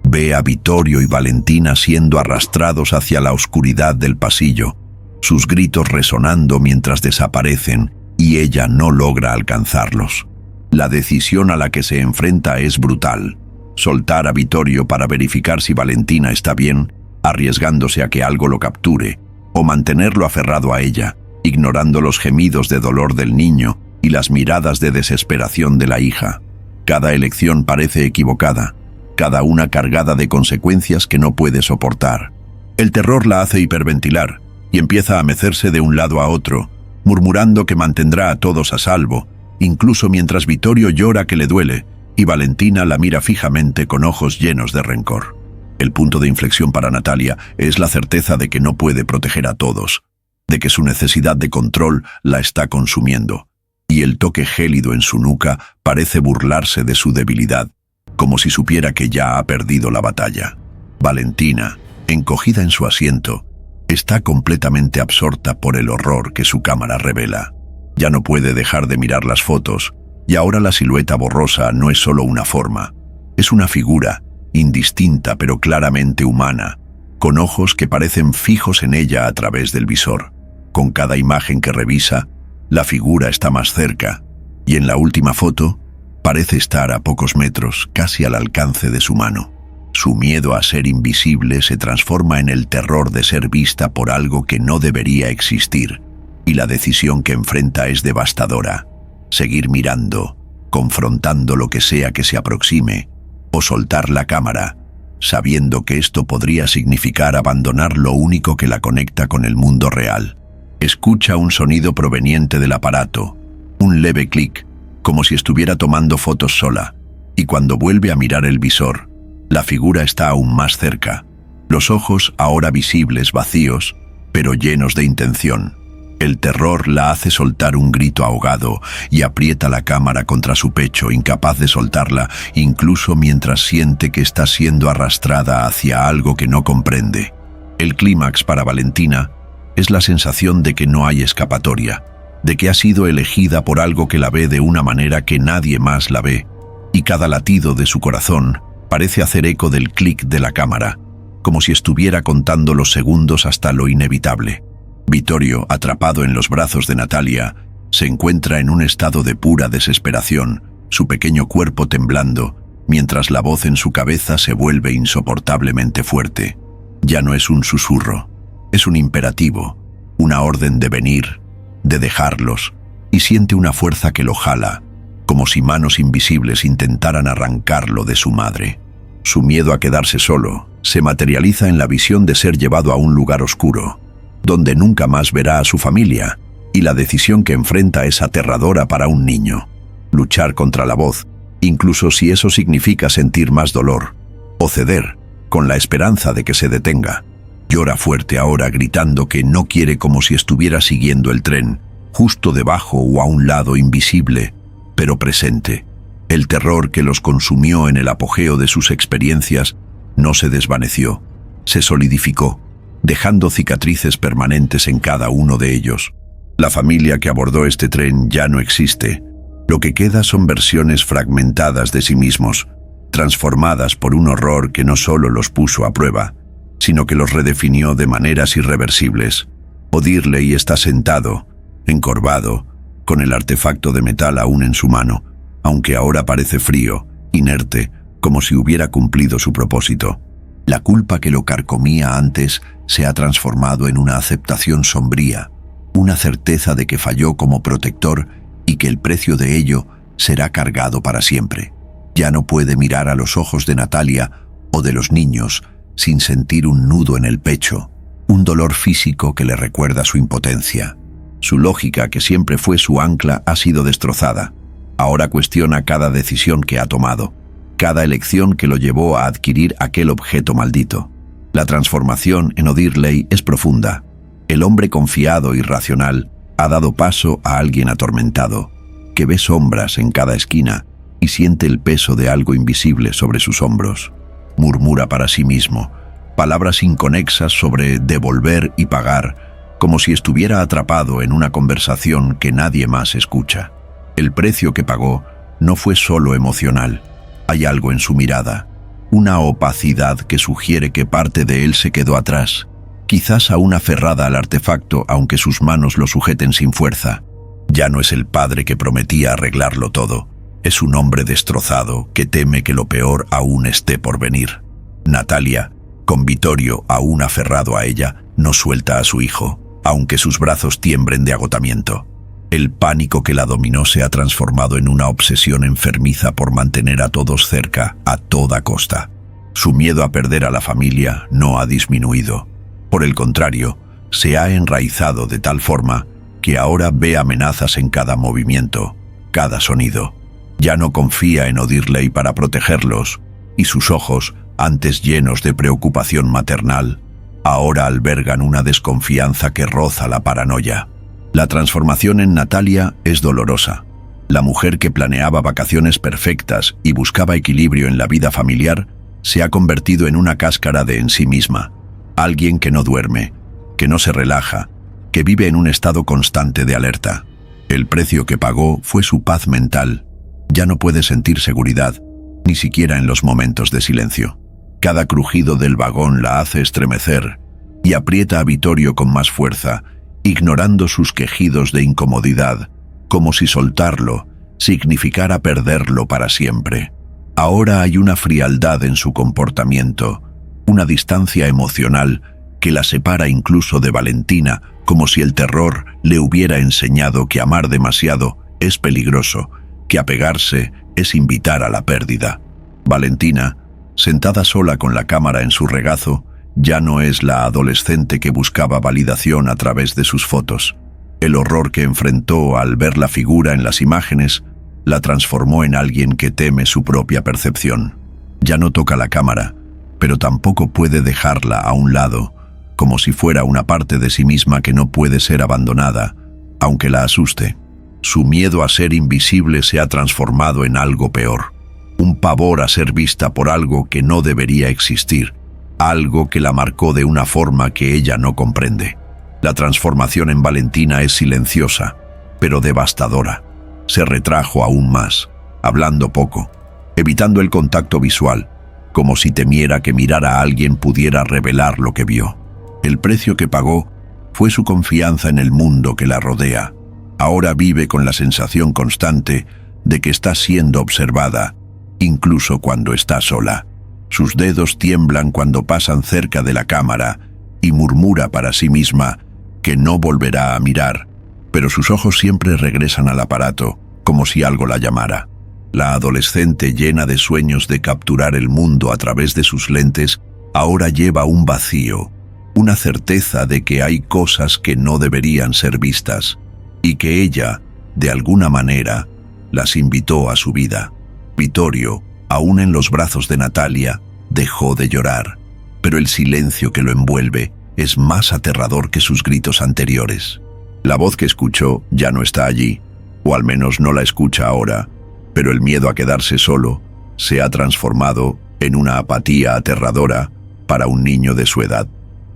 Ve a Vittorio y Valentina siendo arrastrados hacia la oscuridad del pasillo, sus gritos resonando mientras desaparecen y ella no logra alcanzarlos. La decisión a la que se enfrenta es brutal: soltar a Vittorio para verificar si Valentina está bien, arriesgándose a que algo lo capture, o mantenerlo aferrado a ella, ignorando los gemidos de dolor del niño y las miradas de desesperación de la hija. Cada elección parece equivocada, cada una cargada de consecuencias que no puede soportar. El terror la hace hiperventilar y empieza a mecerse de un lado a otro, murmurando que mantendrá a todos a salvo, incluso mientras Vittorio llora que le duele y Valentina la mira fijamente con ojos llenos de rencor. El punto de inflexión para Natalia es la certeza de que no puede proteger a todos, de que su necesidad de control la está consumiendo, y el toque gélido en su nuca parece burlarse de su debilidad, como si supiera que ya ha perdido la batalla. Valentina, encogida en su asiento, está completamente absorta por el horror que su cámara revela. Ya no puede dejar de mirar las fotos, y ahora la silueta borrosa no es solo una forma, es una figura, indistinta pero claramente humana, con ojos que parecen fijos en ella a través del visor. Con cada imagen que revisa, la figura está más cerca, y en la última foto, parece estar a pocos metros, casi al alcance de su mano. Su miedo a ser invisible se transforma en el terror de ser vista por algo que no debería existir, y la decisión que enfrenta es devastadora: seguir mirando, confrontando lo que sea que se aproxime, o soltar la cámara, sabiendo que esto podría significar abandonar lo único que la conecta con el mundo real. Escucha un sonido proveniente del aparato, un leve clic, como si estuviera tomando fotos sola, y cuando vuelve a mirar el visor, la figura está aún más cerca, los ojos ahora visibles, vacíos, pero llenos de intención. El terror la hace soltar un grito ahogado y aprieta la cámara contra su pecho, incapaz de soltarla, incluso mientras siente que está siendo arrastrada hacia algo que no comprende. El clímax para Valentina es la sensación de que no hay escapatoria, de que ha sido elegida por algo que la ve de una manera que nadie más la ve, y cada latido de su corazón parece hacer eco del clic de la cámara, como si estuviera contando los segundos hasta lo inevitable. Vittorio, atrapado en los brazos de Natalia, se encuentra en un estado de pura desesperación, su pequeño cuerpo temblando, mientras la voz en su cabeza se vuelve insoportablemente fuerte. Ya no es un susurro, es un imperativo, una orden de venir, de dejarlos, y siente una fuerza que lo jala, como si manos invisibles intentaran arrancarlo de su madre. Su miedo a quedarse solo se materializa en la visión de ser llevado a un lugar oscuro, donde nunca más verá a su familia, y la decisión que enfrenta es aterradora para un niño: luchar contra la voz, incluso si eso significa sentir más dolor, o ceder, con la esperanza de que se detenga. Llora fuerte ahora, gritando que no quiere, como si estuviera siguiendo el tren, justo debajo o a un lado, invisible, pero presente. El terror que los consumió en el apogeo de sus experiencias no se desvaneció, se solidificó, dejando cicatrices permanentes en cada uno de ellos. La familia que abordó este tren ya no existe. Lo que queda son versiones fragmentadas de sí mismos, transformadas por un horror que no solo los puso a prueba, sino que los redefinió de maneras irreversibles. Odirley está sentado, encorvado, con el artefacto de metal aún en su mano, aunque ahora parece frío, inerte, como si hubiera cumplido su propósito. La culpa que lo carcomía antes se ha transformado en una aceptación sombría, una certeza de que falló como protector y que el precio de ello será cargado para siempre. Ya no puede mirar a los ojos de Natalia o de los niños sin sentir un nudo en el pecho, un dolor físico que le recuerda su impotencia. Su lógica, que siempre fue su ancla, ha sido destrozada. Ahora cuestiona cada decisión que ha tomado, cada elección que lo llevó a adquirir aquel objeto maldito. La transformación en Odirley es profunda. El hombre confiado y racional ha dado paso a alguien atormentado, que ve sombras en cada esquina y siente el peso de algo invisible sobre sus hombros. Murmura para sí mismo, palabras inconexas sobre devolver y pagar, como si estuviera atrapado en una conversación que nadie más escucha. El precio que pagó no fue solo emocional. Hay algo en su mirada, una opacidad que sugiere que parte de él se quedó atrás, quizás aún aferrada al artefacto aunque sus manos lo sujeten sin fuerza. Ya no es el padre que prometía arreglarlo todo, es un hombre destrozado que teme que lo peor aún esté por venir. Natalia, con Vittorio aún aferrado a ella, no suelta a su hijo, aunque sus brazos tiemblen de agotamiento. El pánico que la dominó se ha transformado en una obsesión enfermiza por mantener a todos cerca a toda costa. Su miedo a perder a la familia no ha disminuido. Por el contrario, se ha enraizado de tal forma que ahora ve amenazas en cada movimiento, cada sonido. Ya no confía en Odirley para protegerlos, y sus ojos, antes llenos de preocupación maternal, ahora albergan una desconfianza que roza la paranoia. La transformación en Natalia es dolorosa. La mujer que planeaba vacaciones perfectas y buscaba equilibrio en la vida familiar se ha convertido en una cáscara de en sí misma. Alguien que no duerme, que no se relaja, que vive en un estado constante de alerta. El precio que pagó fue su paz mental. Ya no puede sentir seguridad, ni siquiera en los momentos de silencio. Cada crujido del vagón la hace estremecer y aprieta a Vittorio con más fuerza, ignorando sus quejidos de incomodidad, como si soltarlo significara perderlo para siempre. Ahora hay una frialdad en su comportamiento, una distancia emocional que la separa incluso de Valentina, como si el terror le hubiera enseñado que amar demasiado es peligroso, que apegarse es invitar a la pérdida. Valentina, sentada sola con la cámara en su regazo, ya no es la adolescente que buscaba validación a través de sus fotos. El horror que enfrentó al ver la figura en las imágenes la transformó en alguien que teme su propia percepción. Ya no toca la cámara, pero tampoco puede dejarla a un lado, como si fuera una parte de sí misma que no puede ser abandonada, aunque la asuste. Su miedo a ser invisible se ha transformado en algo peor, un pavor a ser vista por algo que no debería existir, algo que la marcó de una forma que ella no comprende. La transformación en Valentina es silenciosa, pero devastadora. Se retrajo aún más, hablando poco, evitando el contacto visual, como si temiera que mirar a alguien pudiera revelar lo que vio. El precio que pagó fue su confianza en el mundo que la rodea. Ahora vive con la sensación constante de que está siendo observada, incluso cuando está sola. Sus dedos tiemblan cuando pasan cerca de la cámara y murmura para sí misma que no volverá a mirar, pero sus ojos siempre regresan al aparato, como si algo la llamara. La adolescente llena de sueños de capturar el mundo a través de sus lentes ahora lleva un vacío, una certeza de que hay cosas que no deberían ser vistas, y que ella, de alguna manera, las invitó a su vida. Vittorio, aún en los brazos de Natalia, dejó de llorar, pero el silencio que lo envuelve es más aterrador que sus gritos anteriores. La voz que escuchó ya no está allí, o al menos no la escucha ahora, pero el miedo a quedarse solo se ha transformado en una apatía aterradora para un niño de su edad.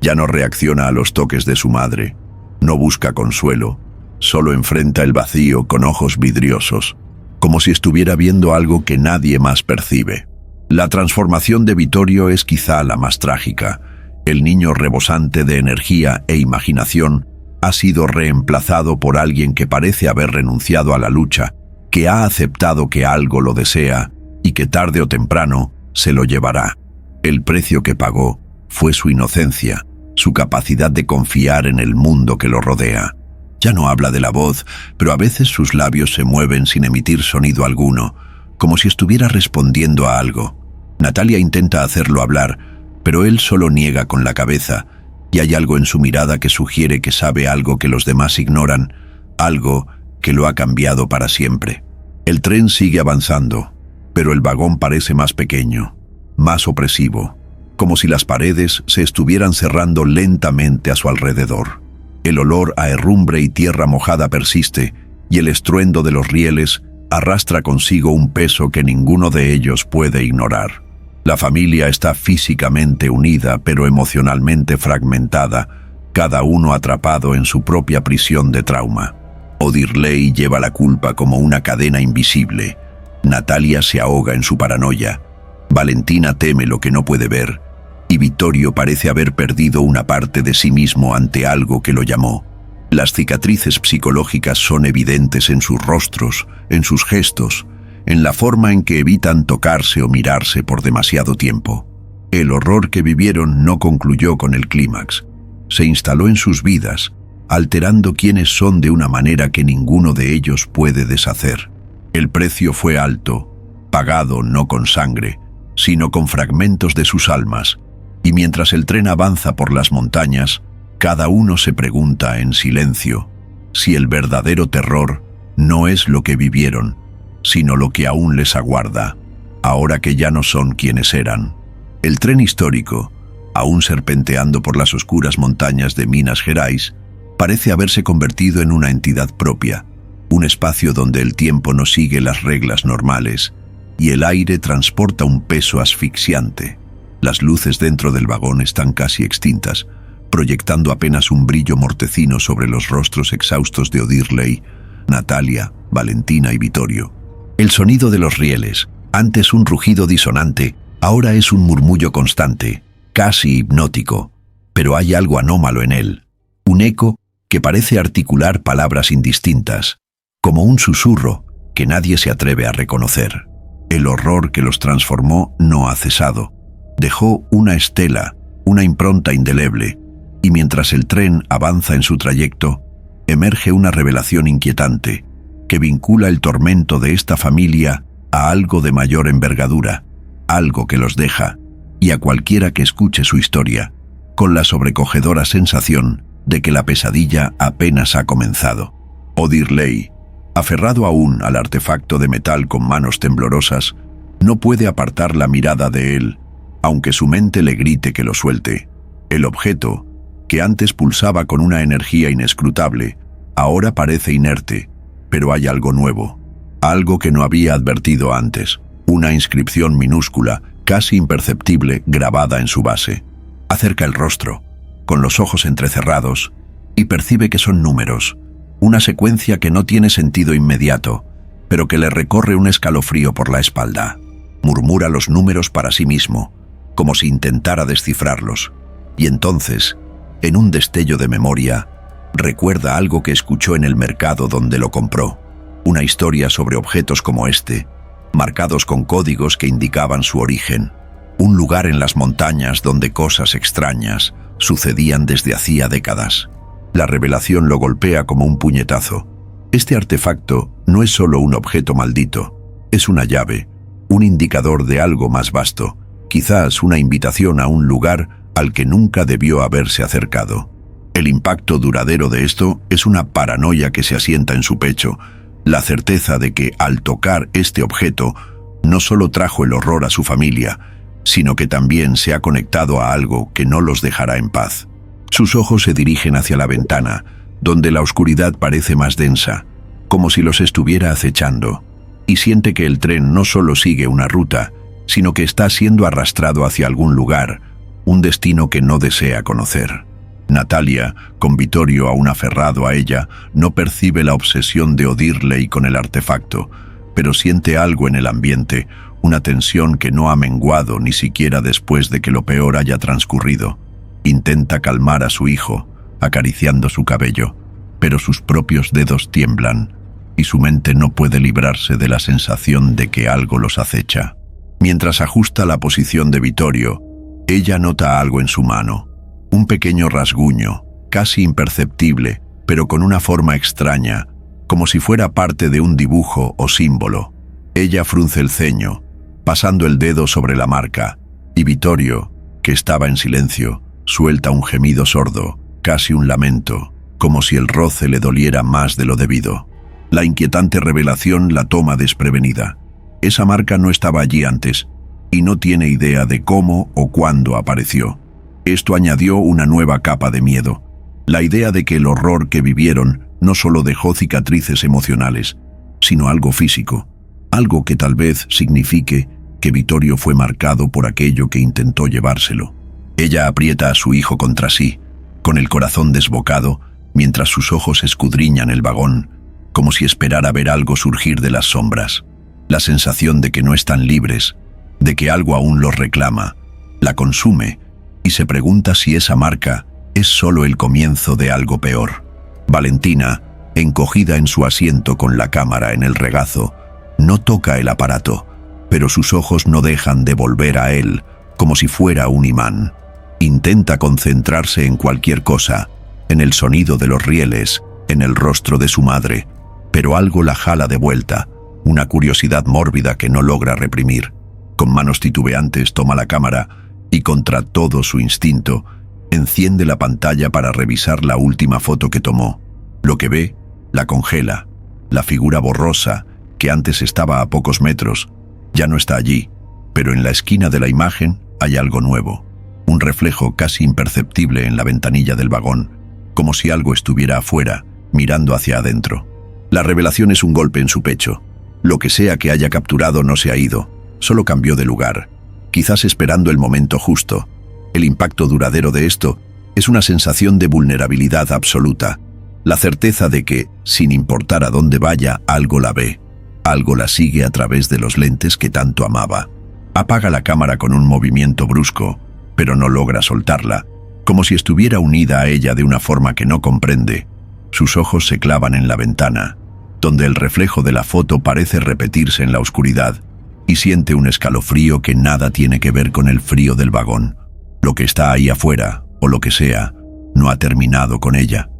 Ya no reacciona a los toques de su madre, no busca consuelo, solo enfrenta el vacío con ojos vidriosos, como si estuviera viendo algo que nadie más percibe. La transformación de Vittorio es quizá la más trágica. El niño rebosante de energía e imaginación ha sido reemplazado por alguien que parece haber renunciado a la lucha, que ha aceptado que algo lo desea y que tarde o temprano se lo llevará. El precio que pagó fue su inocencia, su capacidad de confiar en el mundo que lo rodea. Ya no habla de la voz, pero a veces sus labios se mueven sin emitir sonido alguno, como si estuviera respondiendo a algo. Natalia intenta hacerlo hablar, pero él solo niega con la cabeza, y hay algo en su mirada que sugiere que sabe algo que los demás ignoran, algo que lo ha cambiado para siempre. El tren sigue avanzando, pero el vagón parece más pequeño, más opresivo, como si las paredes se estuvieran cerrando lentamente a su alrededor. El olor a herrumbre y tierra mojada persiste, y el estruendo de los rieles arrastra consigo un peso que ninguno de ellos puede ignorar. La familia está físicamente unida, pero emocionalmente fragmentada, cada uno atrapado en su propia prisión de trauma. Odirley lleva la culpa como una cadena invisible. Natalia se ahoga en su paranoia. Valentina teme lo que no puede ver. Y Vittorio parece haber perdido una parte de sí mismo ante algo que lo llamó. Las cicatrices psicológicas son evidentes en sus rostros, en sus gestos, en la forma en que evitan tocarse o mirarse por demasiado tiempo. El horror que vivieron no concluyó con el clímax. Se instaló en sus vidas, alterando quiénes son de una manera que ninguno de ellos puede deshacer. El precio fue alto, pagado no con sangre, sino con fragmentos de sus almas, y mientras el tren avanza por las montañas, cada uno se pregunta en silencio si el verdadero terror no es lo que vivieron, sino lo que aún les aguarda, ahora que ya no son quienes eran. El tren histórico, aún serpenteando por las oscuras montañas de Minas Gerais, parece haberse convertido en una entidad propia, un espacio donde el tiempo no sigue las reglas normales y el aire transporta un peso asfixiante. Las luces dentro del vagón están casi extintas, proyectando apenas un brillo mortecino sobre los rostros exhaustos de Odirley, Natalia, Valentina y Vittorio. El sonido de los rieles, antes un rugido disonante, ahora es un murmullo constante, casi hipnótico, pero hay algo anómalo en él, un eco que parece articular palabras indistintas, como un susurro que nadie se atreve a reconocer. El horror que los transformó no ha cesado. Dejó una estela, una impronta indeleble, y mientras el tren avanza en su trayecto, emerge una revelación inquietante que vincula el tormento de esta familia a algo de mayor envergadura, algo que los deja, y a cualquiera que escuche su historia, con la sobrecogedora sensación de que la pesadilla apenas ha comenzado. Odirley, aferrado aún al artefacto de metal con manos temblorosas, no puede apartar la mirada de él, aunque su mente le grite que lo suelte. El objeto, que antes pulsaba con una energía inescrutable, ahora parece inerte, pero hay algo nuevo, algo que no había advertido antes, una inscripción minúscula, casi imperceptible, grabada en su base. Acerca el rostro, con los ojos entrecerrados, y percibe que son números, una secuencia que no tiene sentido inmediato, pero que le recorre un escalofrío por la espalda. Murmura los números para sí mismo, como si intentara descifrarlos, y entonces, en un destello de memoria, recuerda algo que escuchó en el mercado donde lo compró, una historia sobre objetos como este, marcados con códigos que indicaban su origen, un lugar en las montañas donde cosas extrañas sucedían desde hacía décadas. La revelación lo golpea como un puñetazo. Este artefacto no es solo un objeto maldito, es una llave, un indicador de algo más vasto, quizás una invitación a un lugar al que nunca debió haberse acercado. El impacto duradero de esto es una paranoia que se asienta en su pecho, la certeza de que al tocar este objeto no solo trajo el horror a su familia, sino que también se ha conectado a algo que no los dejará en paz. Sus ojos se dirigen hacia la ventana, donde la oscuridad parece más densa, como si los estuviera acechando, y siente que el tren no solo sigue una ruta, sino que está siendo arrastrado hacia algún lugar, un destino que no desea conocer. Natalia, con Vittorio aún aferrado a ella, no percibe la obsesión de Odirley con el artefacto, pero siente algo en el ambiente, una tensión que no ha menguado ni siquiera después de que lo peor haya transcurrido. Intenta calmar a su hijo, acariciando su cabello, pero sus propios dedos tiemblan, y su mente no puede librarse de la sensación de que algo los acecha. Mientras ajusta la posición de Vittorio, ella nota algo en su mano, un pequeño rasguño, casi imperceptible, pero con una forma extraña, como si fuera parte de un dibujo o símbolo. Ella frunce el ceño, pasando el dedo sobre la marca, y Vittorio, que estaba en silencio, suelta un gemido sordo, casi un lamento, como si el roce le doliera más de lo debido. La inquietante revelación la toma desprevenida. Esa marca no estaba allí antes, y no tiene idea de cómo o cuándo apareció. Esto añadió una nueva capa de miedo. La idea de que el horror que vivieron no solo dejó cicatrices emocionales, sino algo físico, algo que tal vez signifique que Vittorio fue marcado por aquello que intentó llevárselo. Ella aprieta a su hijo contra sí, con el corazón desbocado, mientras sus ojos escudriñan el vagón, como si esperara ver algo surgir de las sombras. La sensación de que no están libres, de que algo aún los reclama, la consume y se pregunta si esa marca es solo el comienzo de algo peor. Valentina, encogida en su asiento con la cámara en el regazo, no toca el aparato, pero sus ojos no dejan de volver a él, como si fuera un imán. Intenta concentrarse en cualquier cosa, en el sonido de los rieles, en el rostro de su madre, pero algo la jala de vuelta, una curiosidad mórbida que no logra reprimir. Con manos titubeantes toma la cámara y, contra todo su instinto, enciende la pantalla para revisar la última foto que tomó. Lo que ve la congela. La figura borrosa, que antes estaba a pocos metros, ya no está allí, pero en la esquina de la imagen hay algo nuevo, un reflejo casi imperceptible en la ventanilla del vagón, como si algo estuviera afuera, mirando hacia adentro. La revelación es un golpe en su pecho. Lo que sea que haya capturado no se ha ido, solo cambió de lugar, quizás esperando el momento justo. El impacto duradero de esto es una sensación de vulnerabilidad absoluta, la certeza de que, sin importar a dónde vaya, algo la ve, algo la sigue a través de los lentes que tanto amaba. Apaga la cámara con un movimiento brusco, pero no logra soltarla, como si estuviera unida a ella de una forma que no comprende. Sus ojos se clavan en la ventana, donde el reflejo de la foto parece repetirse en la oscuridad, y siente un escalofrío que nada tiene que ver con el frío del vagón. Lo que está ahí afuera, o lo que sea, no ha terminado con ella.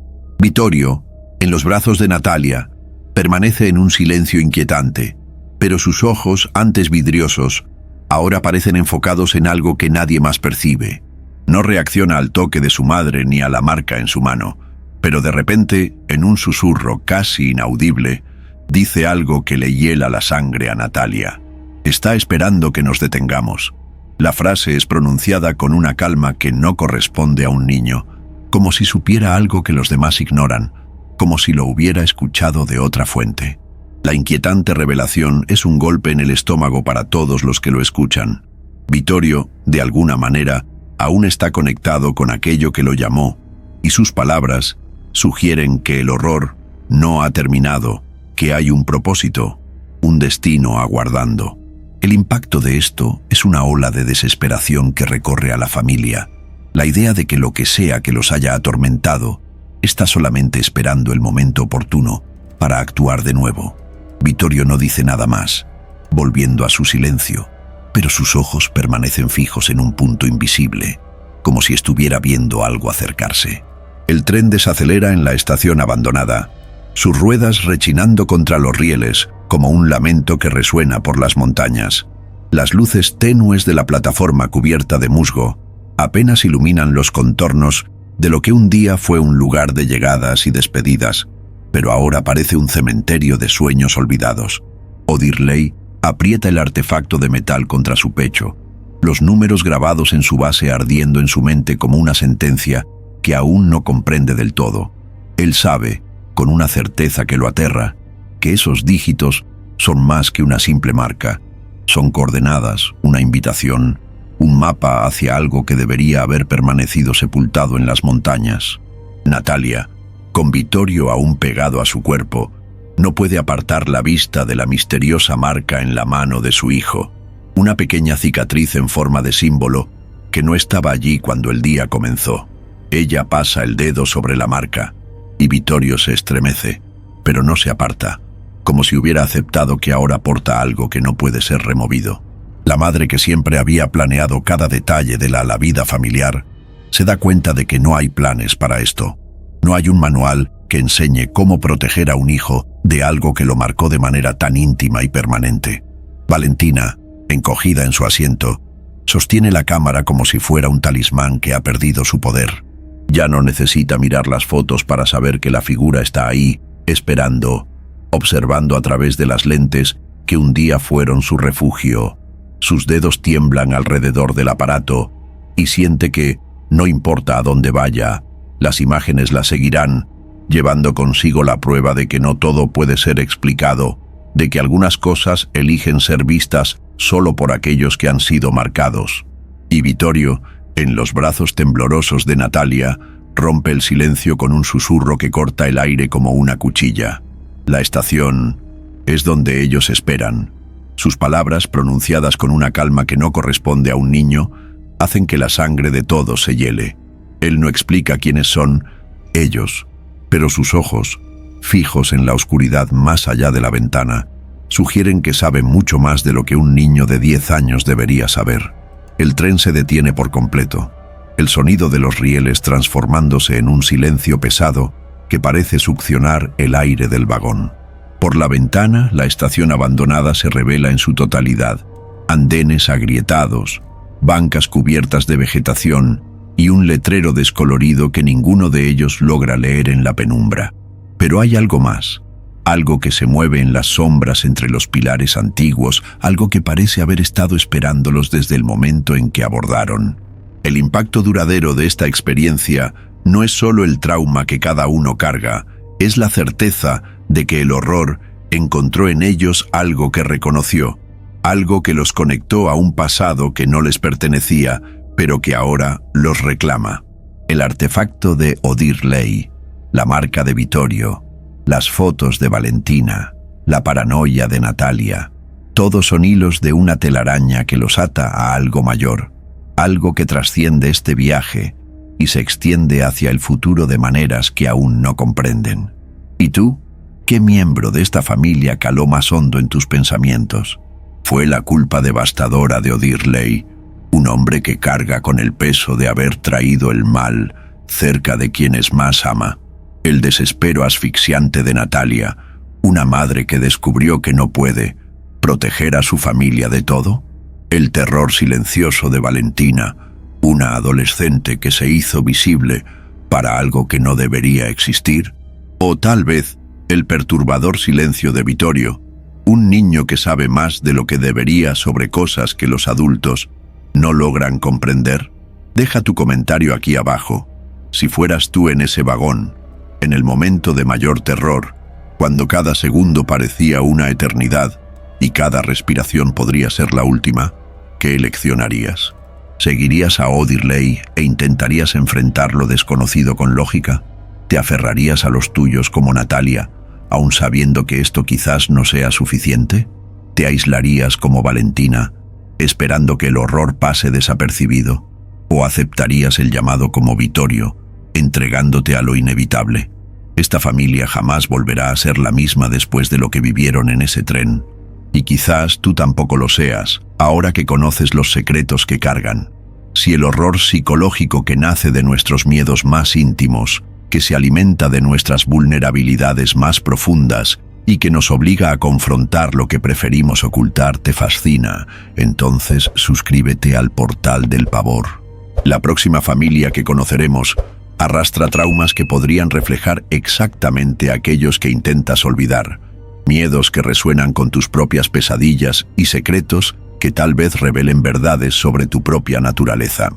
Vittorio, en los brazos de Natalia, permanece en un silencio inquietante, pero sus ojos, antes vidriosos, ahora parecen enfocados en algo que nadie más percibe. No reacciona al toque de su madre ni a la marca en su mano, pero de repente, en un susurro casi inaudible, dice algo que le hiela la sangre a Natalia. Está esperando que nos detengamos. La frase es pronunciada con una calma que no corresponde a un niño, como si supiera algo que los demás ignoran, como si lo hubiera escuchado de otra fuente. La inquietante revelación es un golpe en el estómago para todos los que lo escuchan. Vittorio, de alguna manera, aún está conectado con aquello que lo llamó, y sus palabras sugieren que el horror no ha terminado, que hay un propósito, un destino aguardando. El impacto de esto es una ola de desesperación que recorre a la familia. La idea de que lo que sea que los haya atormentado está solamente esperando el momento oportuno para actuar de nuevo. Vittorio no dice nada más, volviendo a su silencio, pero sus ojos permanecen fijos en un punto invisible, como si estuviera viendo algo acercarse. El tren desacelera en la estación abandonada, sus ruedas rechinando contra los rieles, como un lamento que resuena por las montañas. Las luces tenues de la plataforma cubierta de musgo apenas iluminan los contornos de lo que un día fue un lugar de llegadas y despedidas, pero ahora parece un cementerio de sueños olvidados. Odirley aprieta el artefacto de metal contra su pecho, los números grabados en su base ardiendo en su mente como una sentencia que aún no comprende del todo. Él sabe, con una certeza que lo aterra, que esos dígitos son más que una simple marca. Son coordenadas, una invitación, un mapa hacia algo que debería haber permanecido sepultado en las montañas. Natalia, con Vittorio aún pegado a su cuerpo, no puede apartar la vista de la misteriosa marca en la mano de su hijo, una pequeña cicatriz en forma de símbolo que no estaba allí cuando el día comenzó. Ella pasa el dedo sobre la marca y Vittorio se estremece, pero no se aparta, como si hubiera aceptado que ahora porta algo que no puede ser removido. La madre, que siempre había planeado cada detalle de la vida familiar, se da cuenta de que no hay planes para esto. No hay un manual que enseñe cómo proteger a un hijo de algo que lo marcó de manera tan íntima y permanente. Valentina, encogida en su asiento, sostiene la cámara como si fuera un talismán que ha perdido su poder. Ya no necesita mirar las fotos para saber que la figura está ahí, esperando, observando a través de las lentes que un día fueron su refugio. Sus dedos tiemblan alrededor del aparato y siente que, no importa a dónde vaya, las imágenes la seguirán, llevando consigo la prueba de que no todo puede ser explicado, de que algunas cosas eligen ser vistas solo por aquellos que han sido marcados. Y Vittorio, en los brazos temblorosos de Natalia, rompe el silencio con un susurro que corta el aire como una cuchilla. La estación es donde ellos esperan. Sus palabras, pronunciadas con una calma que no corresponde a un niño, hacen que la sangre de todos se hiele. Él no explica quiénes son ellos, pero sus ojos, fijos en la oscuridad más allá de la ventana, sugieren que sabe mucho más de lo que un niño de 10 años debería saber. El tren se detiene por completo, el sonido de los rieles transformándose en un silencio pesado que parece succionar el aire del vagón. Por la ventana, la estación abandonada se revela en su totalidad. Andenes agrietados, bancas cubiertas de vegetación y un letrero descolorido que ninguno de ellos logra leer en la penumbra. Pero hay algo más, algo que se mueve en las sombras entre los pilares antiguos, algo que parece haber estado esperándolos desde el momento en que abordaron. El impacto duradero de esta experiencia no es solo el trauma que cada uno carga, es la certeza de que el horror encontró en ellos algo que reconoció, algo que los conectó a un pasado que no les pertenecía, pero que ahora los reclama. El artefacto de Odir Ley, la marca de Vittorio, las fotos de Valentina, la paranoia de Natalia, todos son hilos de una telaraña que los ata a algo mayor, algo que trasciende este viaje y se extiende hacia el futuro de maneras que aún no comprenden. ¿Y tú? ¿Qué miembro de esta familia caló más hondo en tus pensamientos? ¿Fue la culpa devastadora de Odir Ley, un hombre que carga con el peso de haber traído el mal cerca de quienes más ama? ¿El desespero asfixiante de Natalia, una madre que descubrió que no puede proteger a su familia de todo? ¿El terror silencioso de Valentina, una adolescente que se hizo visible para algo que no debería existir? ¿O tal vez el perturbador silencio de Vittorio, un niño que sabe más de lo que debería sobre cosas que los adultos no logran comprender? Deja tu comentario aquí abajo. Si fueras tú en ese vagón, en el momento de mayor terror, cuando cada segundo parecía una eternidad y cada respiración podría ser la última, ¿qué elección harías? ¿Seguirías a Odir Ley e intentarías enfrentar lo desconocido con lógica? ¿Te aferrarías a los tuyos como Natalia, aun sabiendo que esto quizás no sea suficiente? ¿Te aislarías como Valentina, esperando que el horror pase desapercibido? ¿O aceptarías el llamado como Vittorio, entregándote a lo inevitable? Esta familia jamás volverá a ser la misma después de lo que vivieron en ese tren. Y quizás tú tampoco lo seas, ahora que conoces los secretos que cargan. Si el horror psicológico que nace de nuestros miedos más íntimos, que se alimenta de nuestras vulnerabilidades más profundas y que nos obliga a confrontar lo que preferimos ocultar te fascina, entonces suscríbete al Portal del Pavor. La próxima familia que conoceremos arrastra traumas que podrían reflejar exactamente aquellos que intentas olvidar, miedos que resuenan con tus propias pesadillas y secretos que tal vez revelen verdades sobre tu propia naturaleza.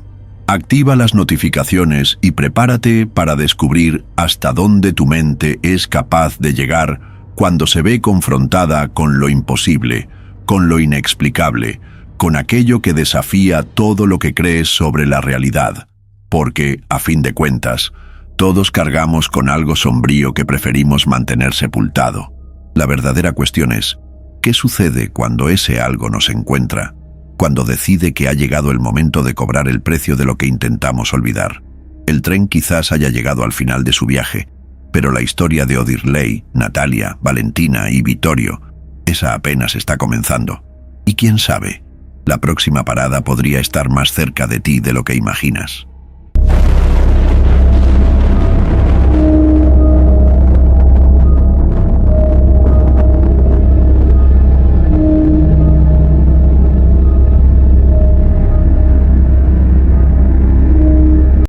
Activa las notificaciones y prepárate para descubrir hasta dónde tu mente es capaz de llegar cuando se ve confrontada con lo imposible, con lo inexplicable, con aquello que desafía todo lo que crees sobre la realidad. Porque, a fin de cuentas, todos cargamos con algo sombrío que preferimos mantener sepultado. La verdadera cuestión es, ¿qué sucede cuando ese algo nos encuentra? Cuando decide que ha llegado el momento de cobrar el precio de lo que intentamos olvidar. El tren quizás haya llegado al final de su viaje, pero la historia de Odir Ley, Natalia, Valentina y Vittorio, esa apenas está comenzando. Y quién sabe, la próxima parada podría estar más cerca de ti de lo que imaginas.